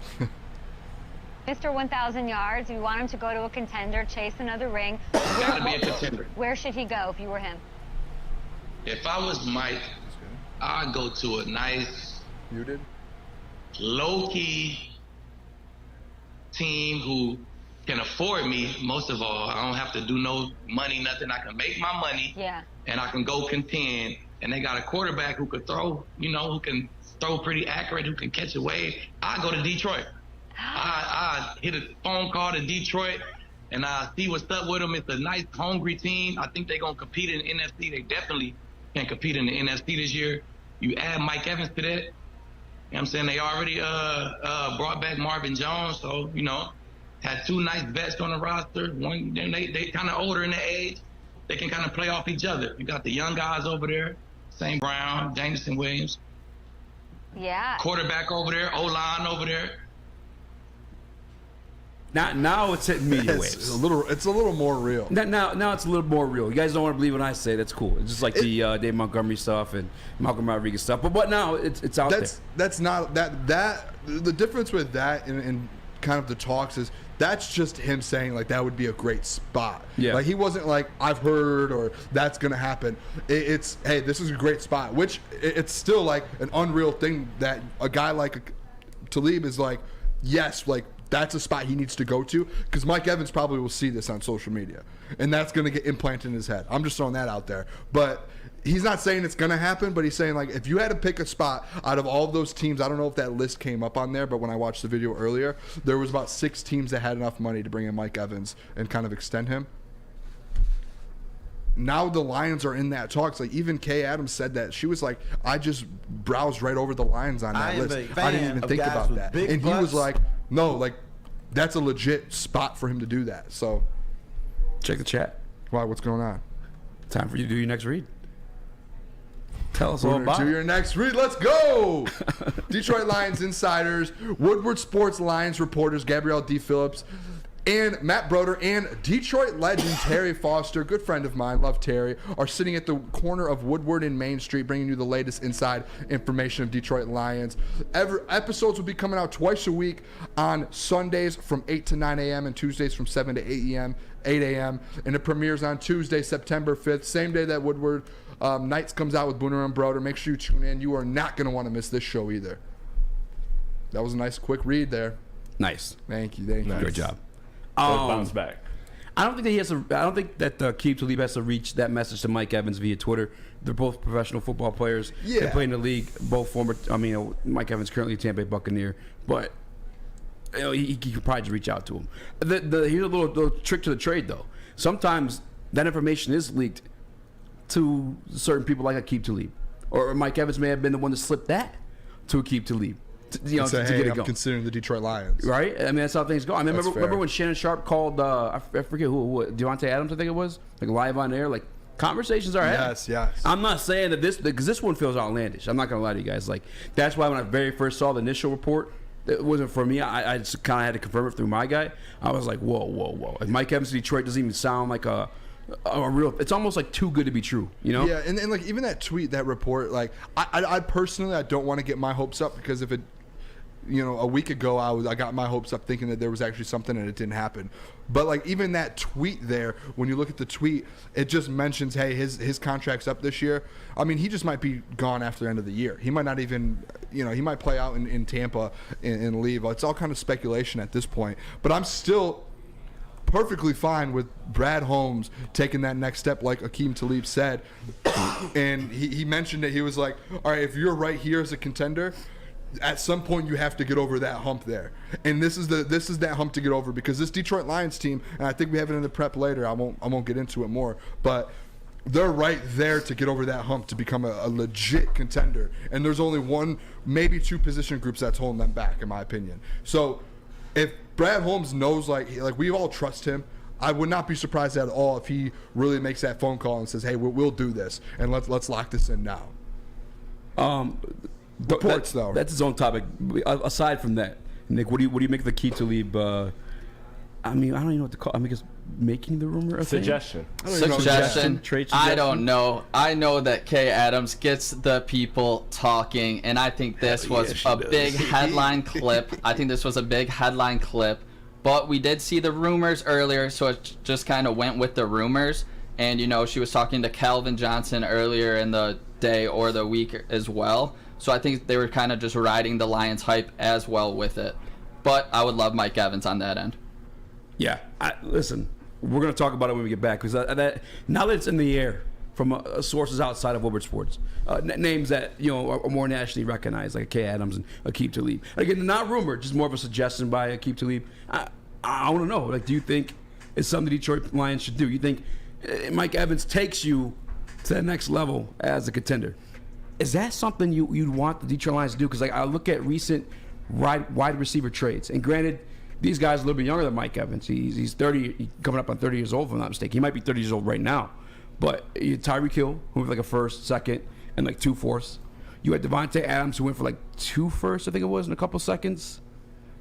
Mr. 1,000 yards, we want him to go to a contender, chase another ring. Gotta be a contender. Where should he go if you were him? If I was Mike, I'd go to a nice, low-key team who can afford me. Most of all, I don't have to do no money, nothing. I can make my money, and I can go contend. And they got a quarterback who could throw, who can throw pretty accurate, who can catch a wave. I go to Detroit. I hit a phone call to Detroit, and I see what's up with them. It's a nice, hungry team. I think they're gonna compete in the NFC. They definitely can compete in the NFC this year. You add Mike Evans to that. You know what I'm saying? They already brought back Marvin Jones, so had two nice vets on the roster. One, they kind of older in the age. They can kind of play off each other. You got the young guys over there, St. Brown, Jameson Williams. Yeah. Quarterback over there, O-line over there. Now it's hitting media waves. It's a little more real. Now it's a little more real. You guys don't want to believe what I say. That's cool. It's just like the Dave Montgomery stuff and Malcolm Rodriguez stuff. But now it's out there. That's not that. The difference with that and kind of the talks is that's just him saying like that would be a great spot. Yeah. Like he wasn't like I've heard or that's gonna happen. It's hey, this is a great spot. Which it's still like an unreal thing that a guy like Talib is like, yes, like that's a spot he needs to go to because Mike Evans probably will see this on social media and that's gonna get implanted in his head. I'm just throwing that out there, but. He's not saying it's going to happen, but he's saying, like, if you had to pick a spot out of all of those teams, I don't know if that list came up on there, but when I watched the video earlier, there was about 6 teams that had enough money to bring in Mike Evans and kind of extend him. Now the Lions are in that talks. Like, even Kay Adams said that. She was like, I just browsed right over the Lions on that list. I didn't even think about that. And he was like, no, like, that's a legit spot for him to do that. So, check the chat. Why? What's going on? Time for you to do your next read. Tell us all about it. To your next read. Let's go. Detroit Lions insiders, Woodward Sports Lions reporters, Gabrielle D. Phillips, And Matt Broder and Detroit legend Terry Foster, good friend of mine, love Terry, are sitting at the corner of Woodward and Main Street, bringing you the latest inside information of Detroit Lions. Episodes will be coming out twice a week on Sundays from 8 to 9 a.m. and Tuesdays from 7 to 8 a.m. And it premieres on Tuesday, September 5th, same day that Woodward Nights comes out with Booner and Broder. Make sure you tune in. You are not going to want to miss this show either. That was a nice quick read there. Nice. Thank you. Nice. Great job. Bounce back. I don't think that he has to. I don't think that Aqib Talib has to reach that message to Mike Evans via Twitter. They're both professional football players. Yeah. They play in the league. Both former. Mike Evans currently a Tampa Bay Buccaneer, but he could probably just reach out to him. Here's a little trick to the trade though. Sometimes that information is leaked to certain people like Aqib Talib, or Mike Evans may have been the one to slip that to Aqib Talib. To get it going. Considering the Detroit Lions. Right? I mean, that's how things go. I mean, remember when Shannon Sharp called, I forget who, Devontae Adams, I think it was, like live on air, like conversations are had. Yes. I'm not saying that because this one feels outlandish. I'm not going to lie to you guys. Like, that's why when I very first saw the initial report, it wasn't for me. I just kind of had to confirm it through my guy. I was like, whoa. And Mike Evans to Detroit doesn't even sound like a real. It's almost like too good to be true, you know? Yeah, and like even that tweet, that report, like I personally, I don't want to get my hopes up because if it, a week ago I got my hopes up thinking that there was actually something and it didn't happen. But like even that tweet there, when you look at the tweet, it just mentions, hey, his contract's up this year. I mean, he just might be gone after the end of the year. He might not even, he might play out in Tampa and leave. It's all kind of speculation at this point. But I'm still perfectly fine with Brad Holmes taking that next step, like Aqib Talib said. And he mentioned that he was like, all right, if you're right here as a contender, at some point you have to get over that hump there, and this is that hump to get over, because this Detroit Lions team, and I think we have it in the prep later, I won't get into it more, but they're right there to get over that hump to become a legit contender, and there's only one, maybe two position groups that's holding them back, in my opinion. So if Brad Holmes knows, like we all trust him, I would not be surprised at all if he really makes that phone call and says, hey, we'll do this, and let's lock this in now. Reports, though. That's his own topic. Aside from that, Nick, what do you make of the Aqib Talib? I mean, I don't even know what to call. I mean, just making the rumor a suggestion. Suggestion. I don't know. I know that Kay Adams gets the people talking, and I think this was a big headline clip. I think this was a big headline clip, but we did see the rumors earlier, so it just kind of went with the rumors. And she was talking to Calvin Johnson earlier in the day or the week as well. So I think they were kind of just riding the Lions hype as well with it. But I would love Mike Evans on that end. Yeah. Listen, we're going to talk about it when we get back. Because now that it's in the air from sources outside of Woodward Sports, names that are more nationally recognized, like Kay Adams and Aqib Talib. Again, not rumored, just more of a suggestion by Aqib Talib. I want to know, do you think it's something the Detroit Lions should do? You think Mike Evans takes you to the next level as a contender? Is that something you'd want the Detroit Lions to do? Because I look at recent wide receiver trades, and granted, these guys are a little bit younger than Mike Evans. He's 30, coming up on 30 years old, if I'm not mistaken. He might be 30 years old right now. But you had Tyreek Hill, who went for like a first, second, and like 2 fourths. You had Devontae Adams, who went for like 2 firsts, I think it was, in a couple seconds.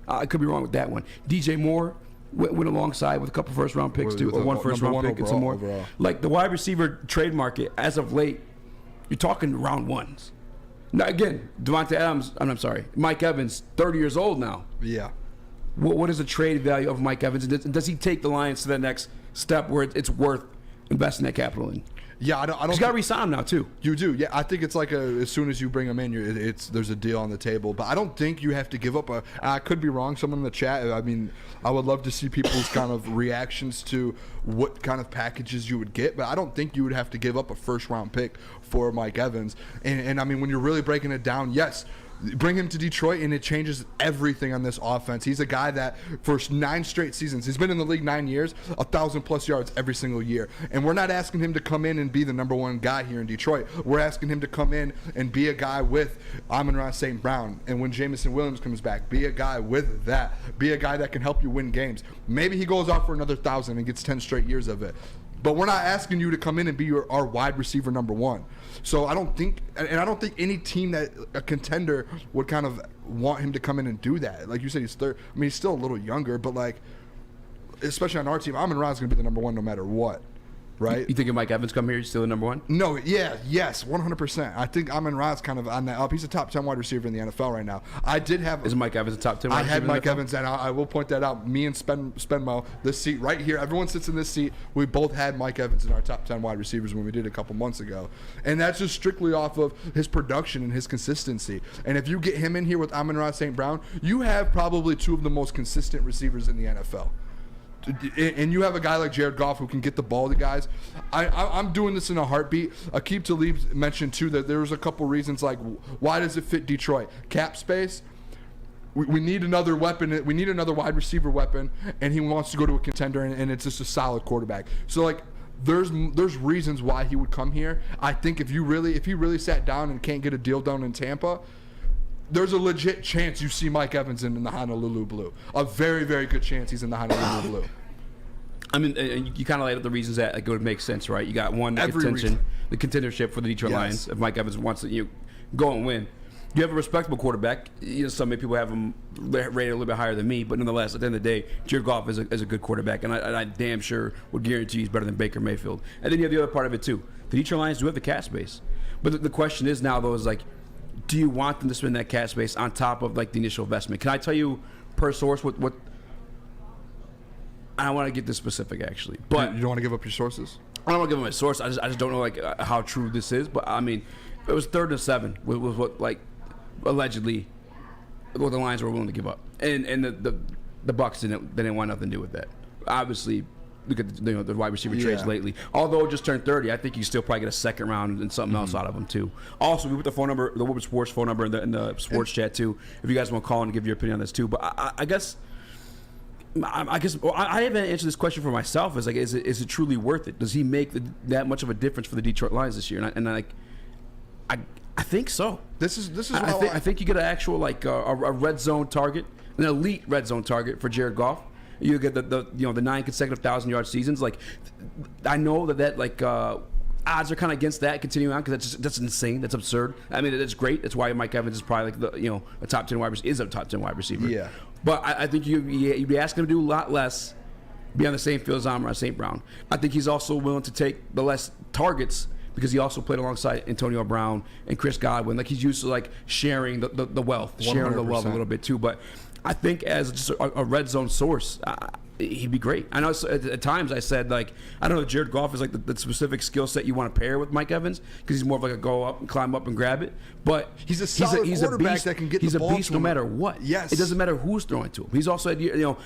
I could be wrong with that one. DJ Moore went alongside with a couple first-round picks, too, or one first-round pick and some more. Overall. Like the wide receiver trade market, as of late, you're talking round ones. Now, again, Mike Evans, 30 years old now. Yeah. What is the trade value of Mike Evans? Does he take the Lions to the next step where it's worth investing that capital in? Yeah, I don't. He's got to re-sign him now too. You do, yeah. I think it's like as soon as you bring him in, there's a deal on the table. But I don't think you have to give up I could be wrong. Someone in the chat. I mean, I would love to see people's kind of reactions to what kind of packages you would get. But I don't think you would have to give up a first-round pick for Mike Evans. And I mean, when you're really breaking it down, yes. Bring him to Detroit, and it changes everything on this offense. He's a guy that for 9 straight seasons, he's been in the league 9 years, 1,000+ yards every single year. And we're not asking him to come in and be the number one guy here in Detroit. We're asking him to come in and be a guy with Amon-Ra St. Brown. And when Jameson Williams comes back, be a guy with that. Be a guy that can help you win games. Maybe he goes out for another 1,000 and gets 10 straight years of it. But we're not asking you to come in and be our wide receiver number one. So I don't think any team that a contender would kind of want him to come in and do that. Like you said, he's still a little younger, but like especially on our team, Amon-Ra's going to be the number one no matter what. Right? You think if Mike Evans come here, he's still the number one? No, yes, 100%. I think Amon-Ra's kind of on that up. He's a top 10 wide receiver in the NFL right now. I did have. Is Mike Evans a top 10 wide receiver? I had Mike Evans, and I will point that out. Me and Spenmo, this seat right here, everyone sits in this seat. We both had Mike Evans in our top 10 wide receivers when we did a couple months ago. And that's just strictly off of his production and his consistency. And if you get him in here with Amon-Ra St. Brown, you have probably two of the most consistent receivers in the NFL. And you have a guy like Jared Goff who can get the ball to guys. I'm doing this in a heartbeat. Aqib Talib mentioned too that there was a couple reasons like why does it fit Detroit? Cap space. We need another weapon. We need another wide receiver weapon, and he wants to go to a contender, and it's just a solid quarterback. So like there's reasons why he would come here. I think if he really sat down and can't get a deal done in Tampa, there's a legit chance you see Mike Evans in the Honolulu Blue. A very, very good chance he's in the Honolulu Blue. I mean, you kind of laid out the reasons that like, it would make sense, right? You got one, the contendership for the Detroit Lions. If Mike Evans wants to go and win. You have a respectable quarterback. Some people have him rated a little bit higher than me, but nonetheless, at the end of the day, Jared Goff is a good quarterback, and I damn sure would guarantee he's better than Baker Mayfield. And then you have the other part of it, too. The Detroit Lions do have the cap space. But the question is now, though, is like, do you want them to spend that cap space on top of like the initial investment? Can I tell you per source what I want to get this specific actually, but you don't want to give up your sources. I don't want to give them a source. I just don't know like how true this is. But I mean, it was 3rd and 7 was what like allegedly what the Lions were willing to give up, and the Bucs didn't want nothing to do with that. Obviously. Look at the wide receiver trades lately. Although just turned 30, I think you still probably get a second round and something else out of them too. Also, we put the phone number, the Woodward Sports phone number in the sports chat too. If you guys want to call and give your opinion on this too. But I guess I haven't answered this question for myself. Is like, is it truly worth it? Does he make that much of a difference for the Detroit Lions this year? I think so. This is. I think you get an actual like a red zone target, an elite red zone target for Jared Goff. You get the 9 consecutive 1,000-yard seasons. Like, I know that like odds are kind of against that continuing on because that's insane. That's absurd. I mean, that's great. That's why Mike Evans is probably like a top 10 wide receiver. Is a top 10 wide receiver. Yeah. But I think you'd be asking him to do a lot less, be on the same field as Amon-Ra St. Brown. I think he's also willing to take the less targets because he also played alongside Antonio Brown and Chris Godwin. Like, he's used to like sharing the wealth, 100%. Sharing the love a little bit too. But I think as just a red zone source, he'd be great. I know at times I said, like, I don't know if Jared Goff is like the specific skill set you want to pair with Mike Evans because he's more of like a go up and climb up and grab it. But he's a solid quarterback that can get the ball. He's a beast no matter what. Yes. It doesn't matter who's throwing to him. He's also, if you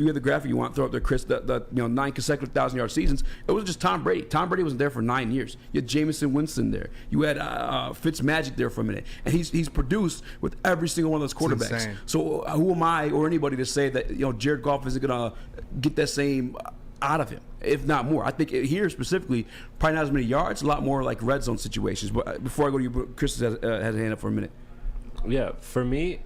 have the graphic you want, throw up there, Chris, the 9 consecutive 1,000-yard seasons. It was just Tom Brady. Tom Brady wasn't there for 9 years. You had Jameson Winston there. You had Fitzmagic there for a minute. And he's produced with every single one of those quarterbacks. So who am I or anybody to say that Jared Goff isn't going to get that same out of him, if not more? I think here specifically, probably not as many yards, a lot more like red zone situations. But before I go to you, Chris has a hand up for a minute. Yeah, for me,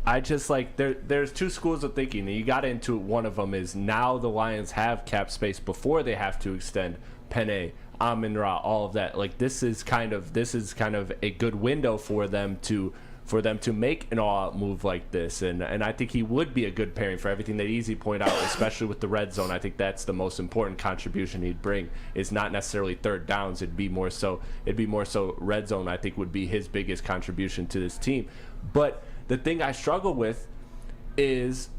I just like there's two schools of thinking. You got into one of them is now the Lions have cap space before they have to extend Penei, Amon-Ra, all of that. Like this is kind of a good window for them to make an all-out move like this, and I think he would be a good pairing for everything that Easy pointed out, especially with the red zone. I think that's the most important contribution he'd bring. Is not necessarily third downs. It'd be more so red zone. I think would be his biggest contribution to this team. But the thing I struggle with is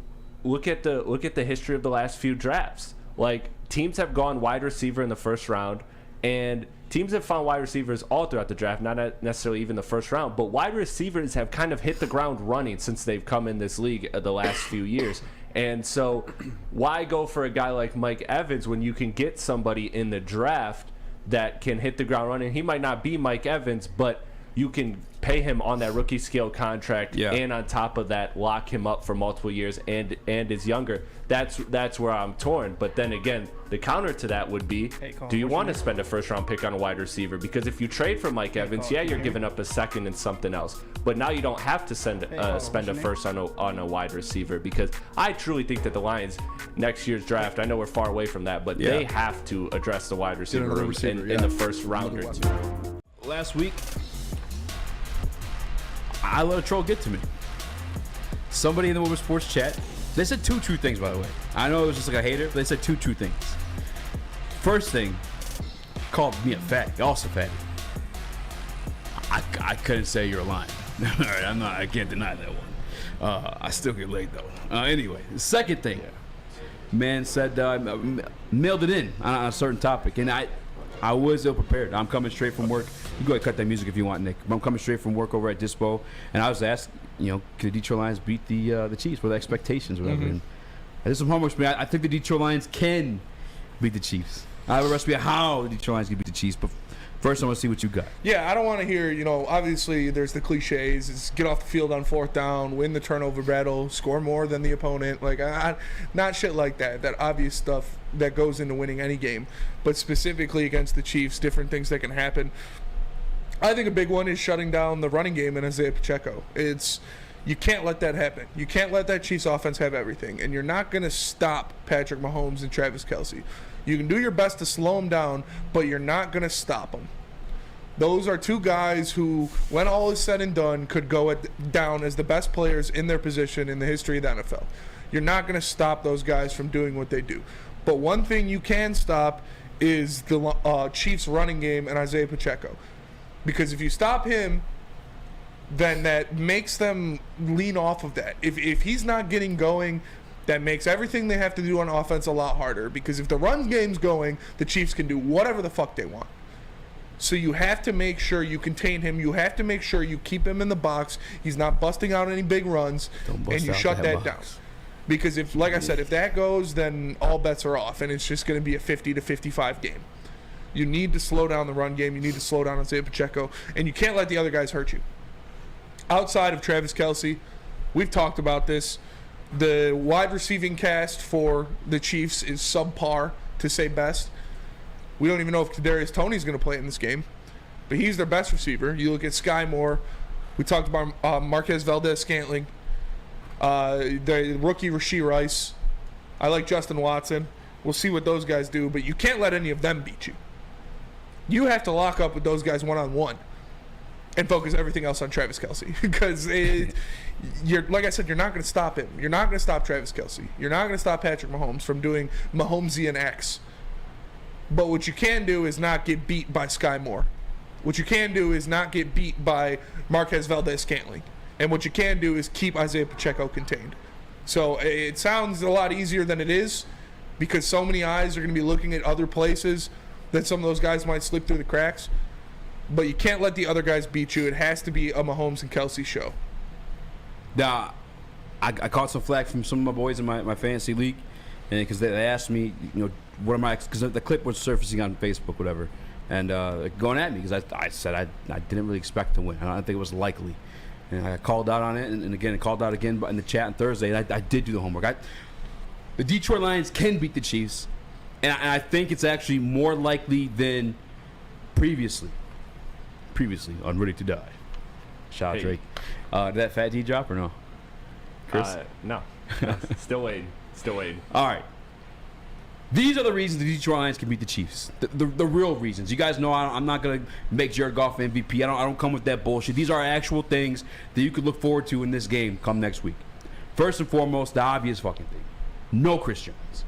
look at the history of the last few drafts. Like, teams have gone wide receiver in the first round, and teams have found wide receivers all throughout the draft, not necessarily even the first round, but wide receivers have kind of hit the ground running since they've come in this league the last few years. And so why go for a guy like Mike Evans when you can get somebody in the draft that can hit the ground running? He might not be Mike Evans, but you can pay him on that rookie scale contract, and on top of that, lock him up for multiple years and is younger. That's where I'm torn. But then again, the counter to that would be, do you want to spend a first-round pick on a wide receiver? Because if you trade for Mike Evans, you're giving up a second and something else. But now you don't have to spend a first on a wide receiver, because I truly think that the Lions next year's draft, I know we're far away from that, but they have to address the wide receiver room in the first round or two. Last week, I let a troll get to me. Somebody in the Woodward Sports chat They said 2 true things, by the way. I know it was just like a hater, but they said 2 true things. First thing, called me a fatty, also fatty. I couldn't say you're lying. All right, I can't deny that one. I still get laid though. Anyway, the second thing, man said mailed it in on a certain topic, and I was ill prepared. I'm coming straight from work. You go ahead and cut that music if you want, Nick. I'm coming straight from work over at Dispo, and I was asked, could the Detroit Lions beat the Chiefs? What are the expectations, or whatever? And I did some homework for me. I think the Detroit Lions can beat the Chiefs. I have a recipe of how the Detroit Lions can beat the Chiefs, but first I want to see what you got. Yeah, I don't want to hear, obviously there's the cliches. It's get off the field on 4th down, win the turnover battle, score more than the opponent. Like, not shit like that. That obvious stuff that goes into winning any game. But specifically against the Chiefs, different things that can happen. I think a big one is shutting down the running game in Isaiah Pacheco. You can't let that happen. You can't let that Chiefs offense have everything. And you're not going to stop Patrick Mahomes and Travis Kelce. You can do your best to slow them down, but you're not going to stop them. Those are 2 guys who, when all is said and done, could go down as the best players in their position in the history of the NFL. You're not going to stop those guys from doing what they do. But one thing you can stop is the Chiefs running game and Isaiah Pacheco. Because if you stop him, then that makes them lean off of that. If he's not getting going, that makes everything they have to do on offense a lot harder. Because if the run game's going, the Chiefs can do whatever the fuck they want. So you have to make sure you contain him. You have to make sure you keep him in the box. He's not busting out any big runs, and you shut that down. Because if that goes, then all bets are off, and it's just going to be a 50-55 game. You need to slow down the run game. You need to slow down Isaiah Pacheco, and you can't let the other guys hurt you. Outside of Travis Kelce, we've talked about this. The wide receiving cast for the Chiefs is subpar, to say best. We don't even know if Kadarius Toney's going to play in this game, but he's their best receiver. You look at Sky Moore. We talked about Marquez Valdez-Scantling, the rookie Rashee Rice. I like Justin Watson. We'll see what those guys do, but you can't let any of them beat you. You have to lock up with those guys one-on-one and focus everything else on Travis Kelce. Because, like I said, you're not going to stop him. You're not going to stop Travis Kelce. You're not going to stop Patrick Mahomes from doing Mahomesian acts. But what you can do is not get beat by Sky Moore. What you can do is not get beat by Marquez Valdez-Scantling. And what you can do is keep Isaiah Pacheco contained. So it sounds a lot easier than it is, because so many eyes are going to be looking at other places that some of those guys might slip through the cracks. But you can't let the other guys beat you. It has to be a Mahomes and Kelce show. Now, I caught some flack from some of my boys in my fantasy league, and because they asked me, what am I? Because the clip was surfacing on Facebook, whatever, and going at me because I said I didn't really expect to win. I don't think it was likely, and I called out on it, and again I called out again in the chat on Thursday. And I did do the homework. The Detroit Lions can beat the Chiefs, and I think it's actually more likely than previously on Ready to Die. Shout out Drake. Did that Fat D drop or no? Chris? No. Still waiting. All right. These are the reasons the Detroit Lions can beat the Chiefs. The real reasons. You guys know I'm not going to make Jared Goff MVP. I don't come with that bullshit. These are actual things that you could look forward to in this game come next week. First and foremost, the obvious fucking thing. No Chris Jones.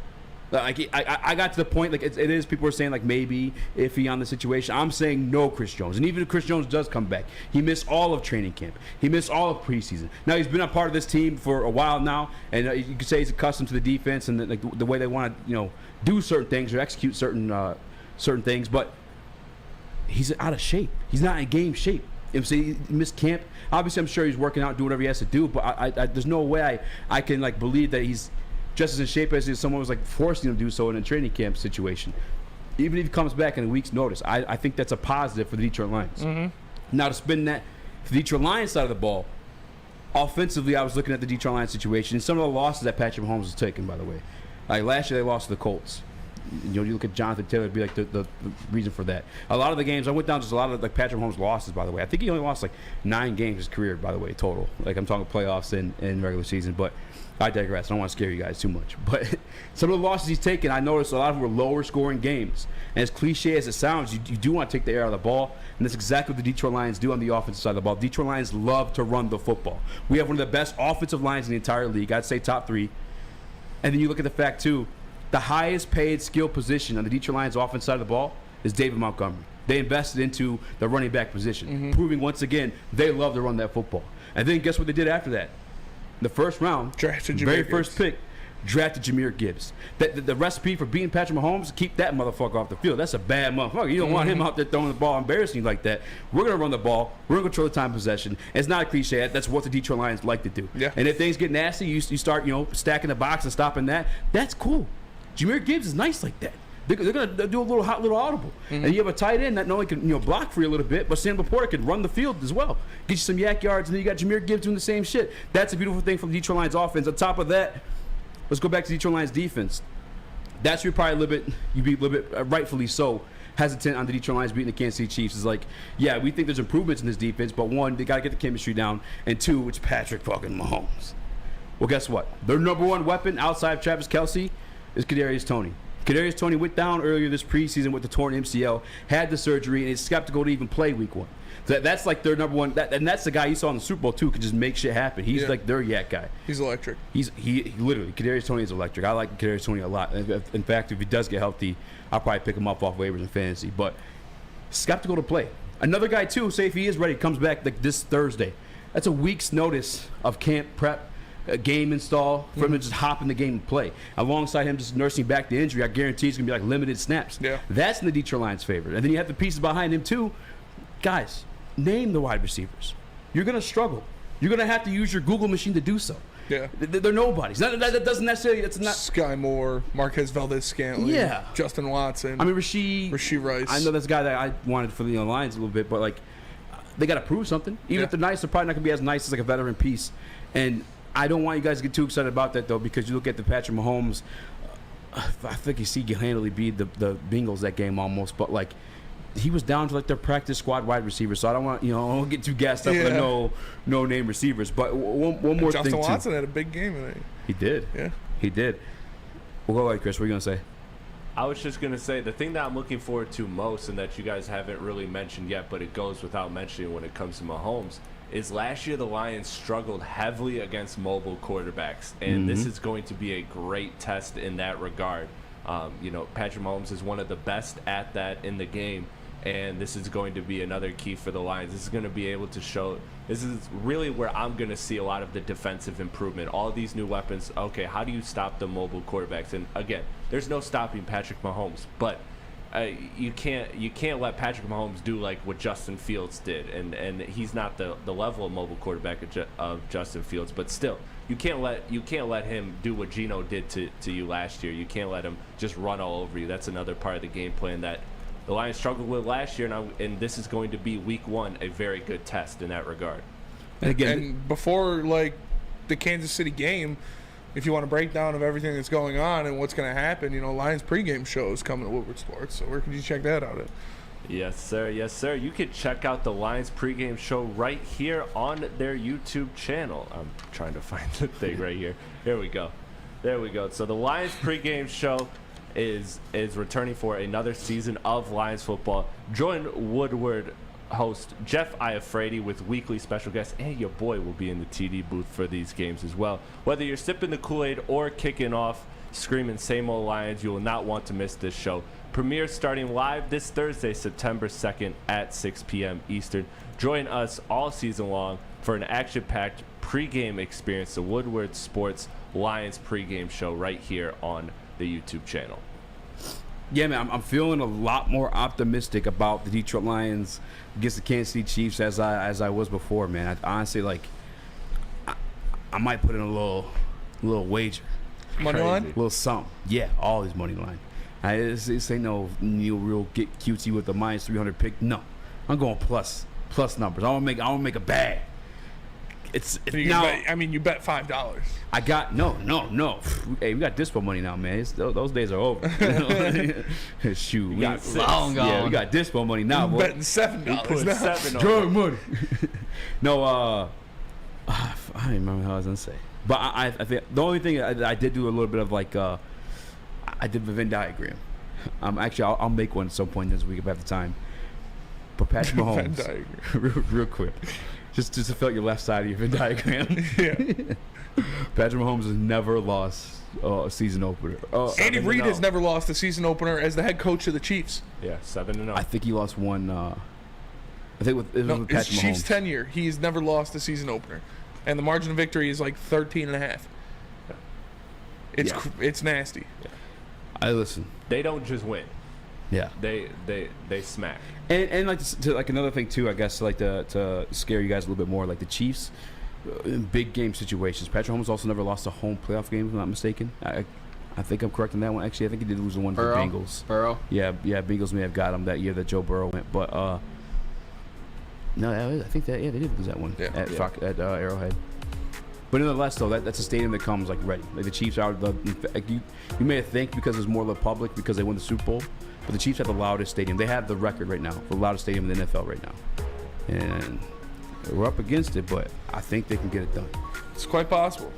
Like I got to the point, like it is, people are saying like maybe iffy on the situation. I'm saying no Chris Jones. And even if Chris Jones does come back, he missed all of training camp. He missed all of preseason. Now he's been a part of this team for a while now, and you could say he's accustomed to the defense and the way they want to do certain things or execute certain things. But he's out of shape. He's not in game shape. You know what I'm saying? He missed camp. Obviously, I'm sure he's working out, doing whatever he has to do. But there's no way I can like believe that he's just as in shape as if someone was like forcing him to do so in a training camp situation. Even if he comes back in a week's notice, I think that's a positive for the Detroit Lions. Mm-hmm. Now to spin that for the Detroit Lions side of the ball, offensively, I was looking at the Detroit Lions situation and some of the losses that Patrick Mahomes was taking, by the way. Like last year, they lost to the Colts. You look at Jonathan Taylor, it'd be like the reason for that. A lot of the games, I went down just a lot of like Patrick Mahomes losses, by the way. I think he only lost like 9 games in his career, by the way, total. Like I'm talking playoffs and regular season, but I digress. I don't want to scare you guys too much. But some of the losses he's taken, I noticed a lot of them were lower scoring games. And as cliche as it sounds, you do want to take the air out of the ball. And that's exactly what the Detroit Lions do on the offensive side of the ball. Detroit Lions love to run the football. We have one of the best offensive lines in the entire league. I'd say top 3. And then you look at the fact, too, the highest paid skill position on the Detroit Lions offense side of the ball is David Montgomery. They invested into the running back position, proving once again they love to run that football. And then guess what they did after that? The first round, very first pick, drafted Jahmyr Gibbs. The recipe for beating Patrick Mahomes, keep that motherfucker off the field. That's a bad motherfucker. You don't want him out there throwing the ball, embarrassing you like that. We're going to run the ball. We're going to control the time of possession. It's not a cliche. That's what the Detroit Lions like to do. Yeah. And if things get nasty, you start stacking the box and stopping that. That's cool. Jahmyr Gibbs is nice like that. They're going to do a little audible. And you have a tight end that not only can block for you a little bit, but Sam Laporta can run the field as well. Get you some yak yards, and then you got Jahmyr Gibbs doing the same shit. That's a beautiful thing from the Detroit Lions offense. On top of that, let's go back to the Detroit Lions defense. That's where you'd be a little bit, rightfully so, hesitant on the Detroit Lions beating the Kansas City Chiefs. Is like, yeah, we think there's improvements in this defense, but one, they got to get the chemistry down, and two, it's Patrick fucking Mahomes. Well, guess what? Their number one weapon outside of Travis Kelce is Kadarius Toney. Kadarius Toney went down earlier this preseason with the torn MCL, had the surgery, and is skeptical to even play week 1. So that's like their number one, and that's the guy you saw in the Super Bowl too, could just make shit happen. He's like their yak guy. He's electric. He literally, Kadarius Toney is electric. I like Kadarius Toney a lot. In fact, if he does get healthy, I'll probably pick him up off waivers in fantasy. But skeptical to play. Another guy too, say if he is ready, comes back like this Thursday. That's a week's notice of camp prep. A game install for him to just hop in the game and play. Alongside him just nursing back the injury, I guarantee it's going to be like limited snaps. Yeah. That's in the Detroit Lions' favor. And then you have the pieces behind him too. Guys, name the wide receivers. You're going to struggle. You're going to have to use your Google machine to do so. Yeah. They're nobodies. That doesn't necessarily, it's not. Sky Moore, Marquez Valdez-Scantling, Justin Watson. I mean, Rasheed Rice. I know that's a guy that I wanted for the Lions a little bit, but like, they got to prove something. Even if they're nice, they're probably not going to be as nice as like a veteran piece. And I don't want you guys to get too excited about that, though, because you look at the Patrick Mahomes. I think you see handily beat the Bengals that game almost, but like he was down to like their practice squad wide receiver. So I don't want I don't get too gassed up with the no name receivers. But one more thing. Justin Watson had a big game tonight. He did. Yeah, he did. Well, go ahead, Chris. What are you gonna say? I was just going to say the thing that I'm looking forward to most, and that you guys haven't really mentioned yet, but it goes without mentioning when it comes to Mahomes, is last year the Lions struggled heavily against mobile quarterbacks, and this is going to be a great test in that regard. Patrick Mahomes is one of the best at that in the game, and this is going to be another key for the Lions. This is going to be able to show. This is really where I'm going to see a lot of the defensive improvement. All of these new weapons. Okay, how do you stop the mobile quarterbacks? And again, there's no stopping Patrick Mahomes, but you can't let Patrick Mahomes do like what Justin Fields did, and he's not the level of mobile quarterback of Justin Fields, but still you can't let him do what Geno did to you last year. You can't let him just run all over you. That's another part of the game plan that the Lions struggled with last year, and this is going to be week 1 a very good test in that regard. And again, and before like the Kansas City game, if you want a breakdown of everything that's going on and what's going to happen, Lions pregame show is coming to Woodward Sports. So where can you check that out at? Yes, sir. Yes, sir. You can check out the Lions pregame show right here on their YouTube channel. I'm trying to find the thing right here. Here we go. There we go. So the Lions pregame show is returning for another season of Lions football. Join Woodward host Jeff Iafredi with weekly special guests, and your boy will be in the TD booth for these games as well. Whether you're sipping the Kool-Aid or kicking off screaming same old Lions, you will not want to miss this show. Premiere starting live this Thursday, September 2nd at 6 p.m. Eastern. Join us all season long for an action-packed pregame experience, the Woodward Sports Lions pregame show right here on the YouTube channel. Yeah, man, I'm feeling a lot more optimistic about the Detroit Lions against the Kansas City Chiefs as I was before, man. I honestly, I might put in a little wager. Money line? A little something. Yeah, all these money line. This ain't no real get cutesy with the minus 300 pick. No, I'm going plus numbers. I want to make a bag. You bet $5. I got no. Hey, we got dispo money now, man. Those days are over. Shoot, we got long gone. Yeah, we got dispo money now, boy. Betting $7 now. $7 drug money. No, I don't even remember how I was gonna say. But I think the only thing I did do a little bit of I did the Venn diagram. Actually, I'll make one at some point this week if I have the time. But Patrick Mahomes, real quick. just to fill out your left side of your Venn diagram. Yeah. Patrick Mahomes has never lost a season opener. Andy Reid has never lost a season opener as the head coach of the Chiefs. Yeah, 7-0. I think he lost one. I think with His Patrick Mahomes. Chiefs tenure, he's never lost a season opener, and the margin of victory is like 13.5. It's nasty. Yeah. I listen. They don't just win. Yeah. They smack. And like to like another thing too, I guess like to scare you guys a little bit more, like the Chiefs in big game situations. Patrick Mahomes also never lost a home playoff game, if I'm not mistaken. I think I'm correct in that one. Actually, I think he did lose the one to the Bengals. Burrow. Yeah, Bengals may have got him that year that Joe Burrow went, but no, I think that they did lose that one at Arrowhead. But nonetheless, though, that's a stadium that comes like ready. Like the Chiefs are you may think because there's more of the public because they won the Super Bowl, but the Chiefs have the loudest stadium. They have the record right now for the loudest stadium in the NFL right now, and we're up against it. But I think they can get it done. It's quite possible.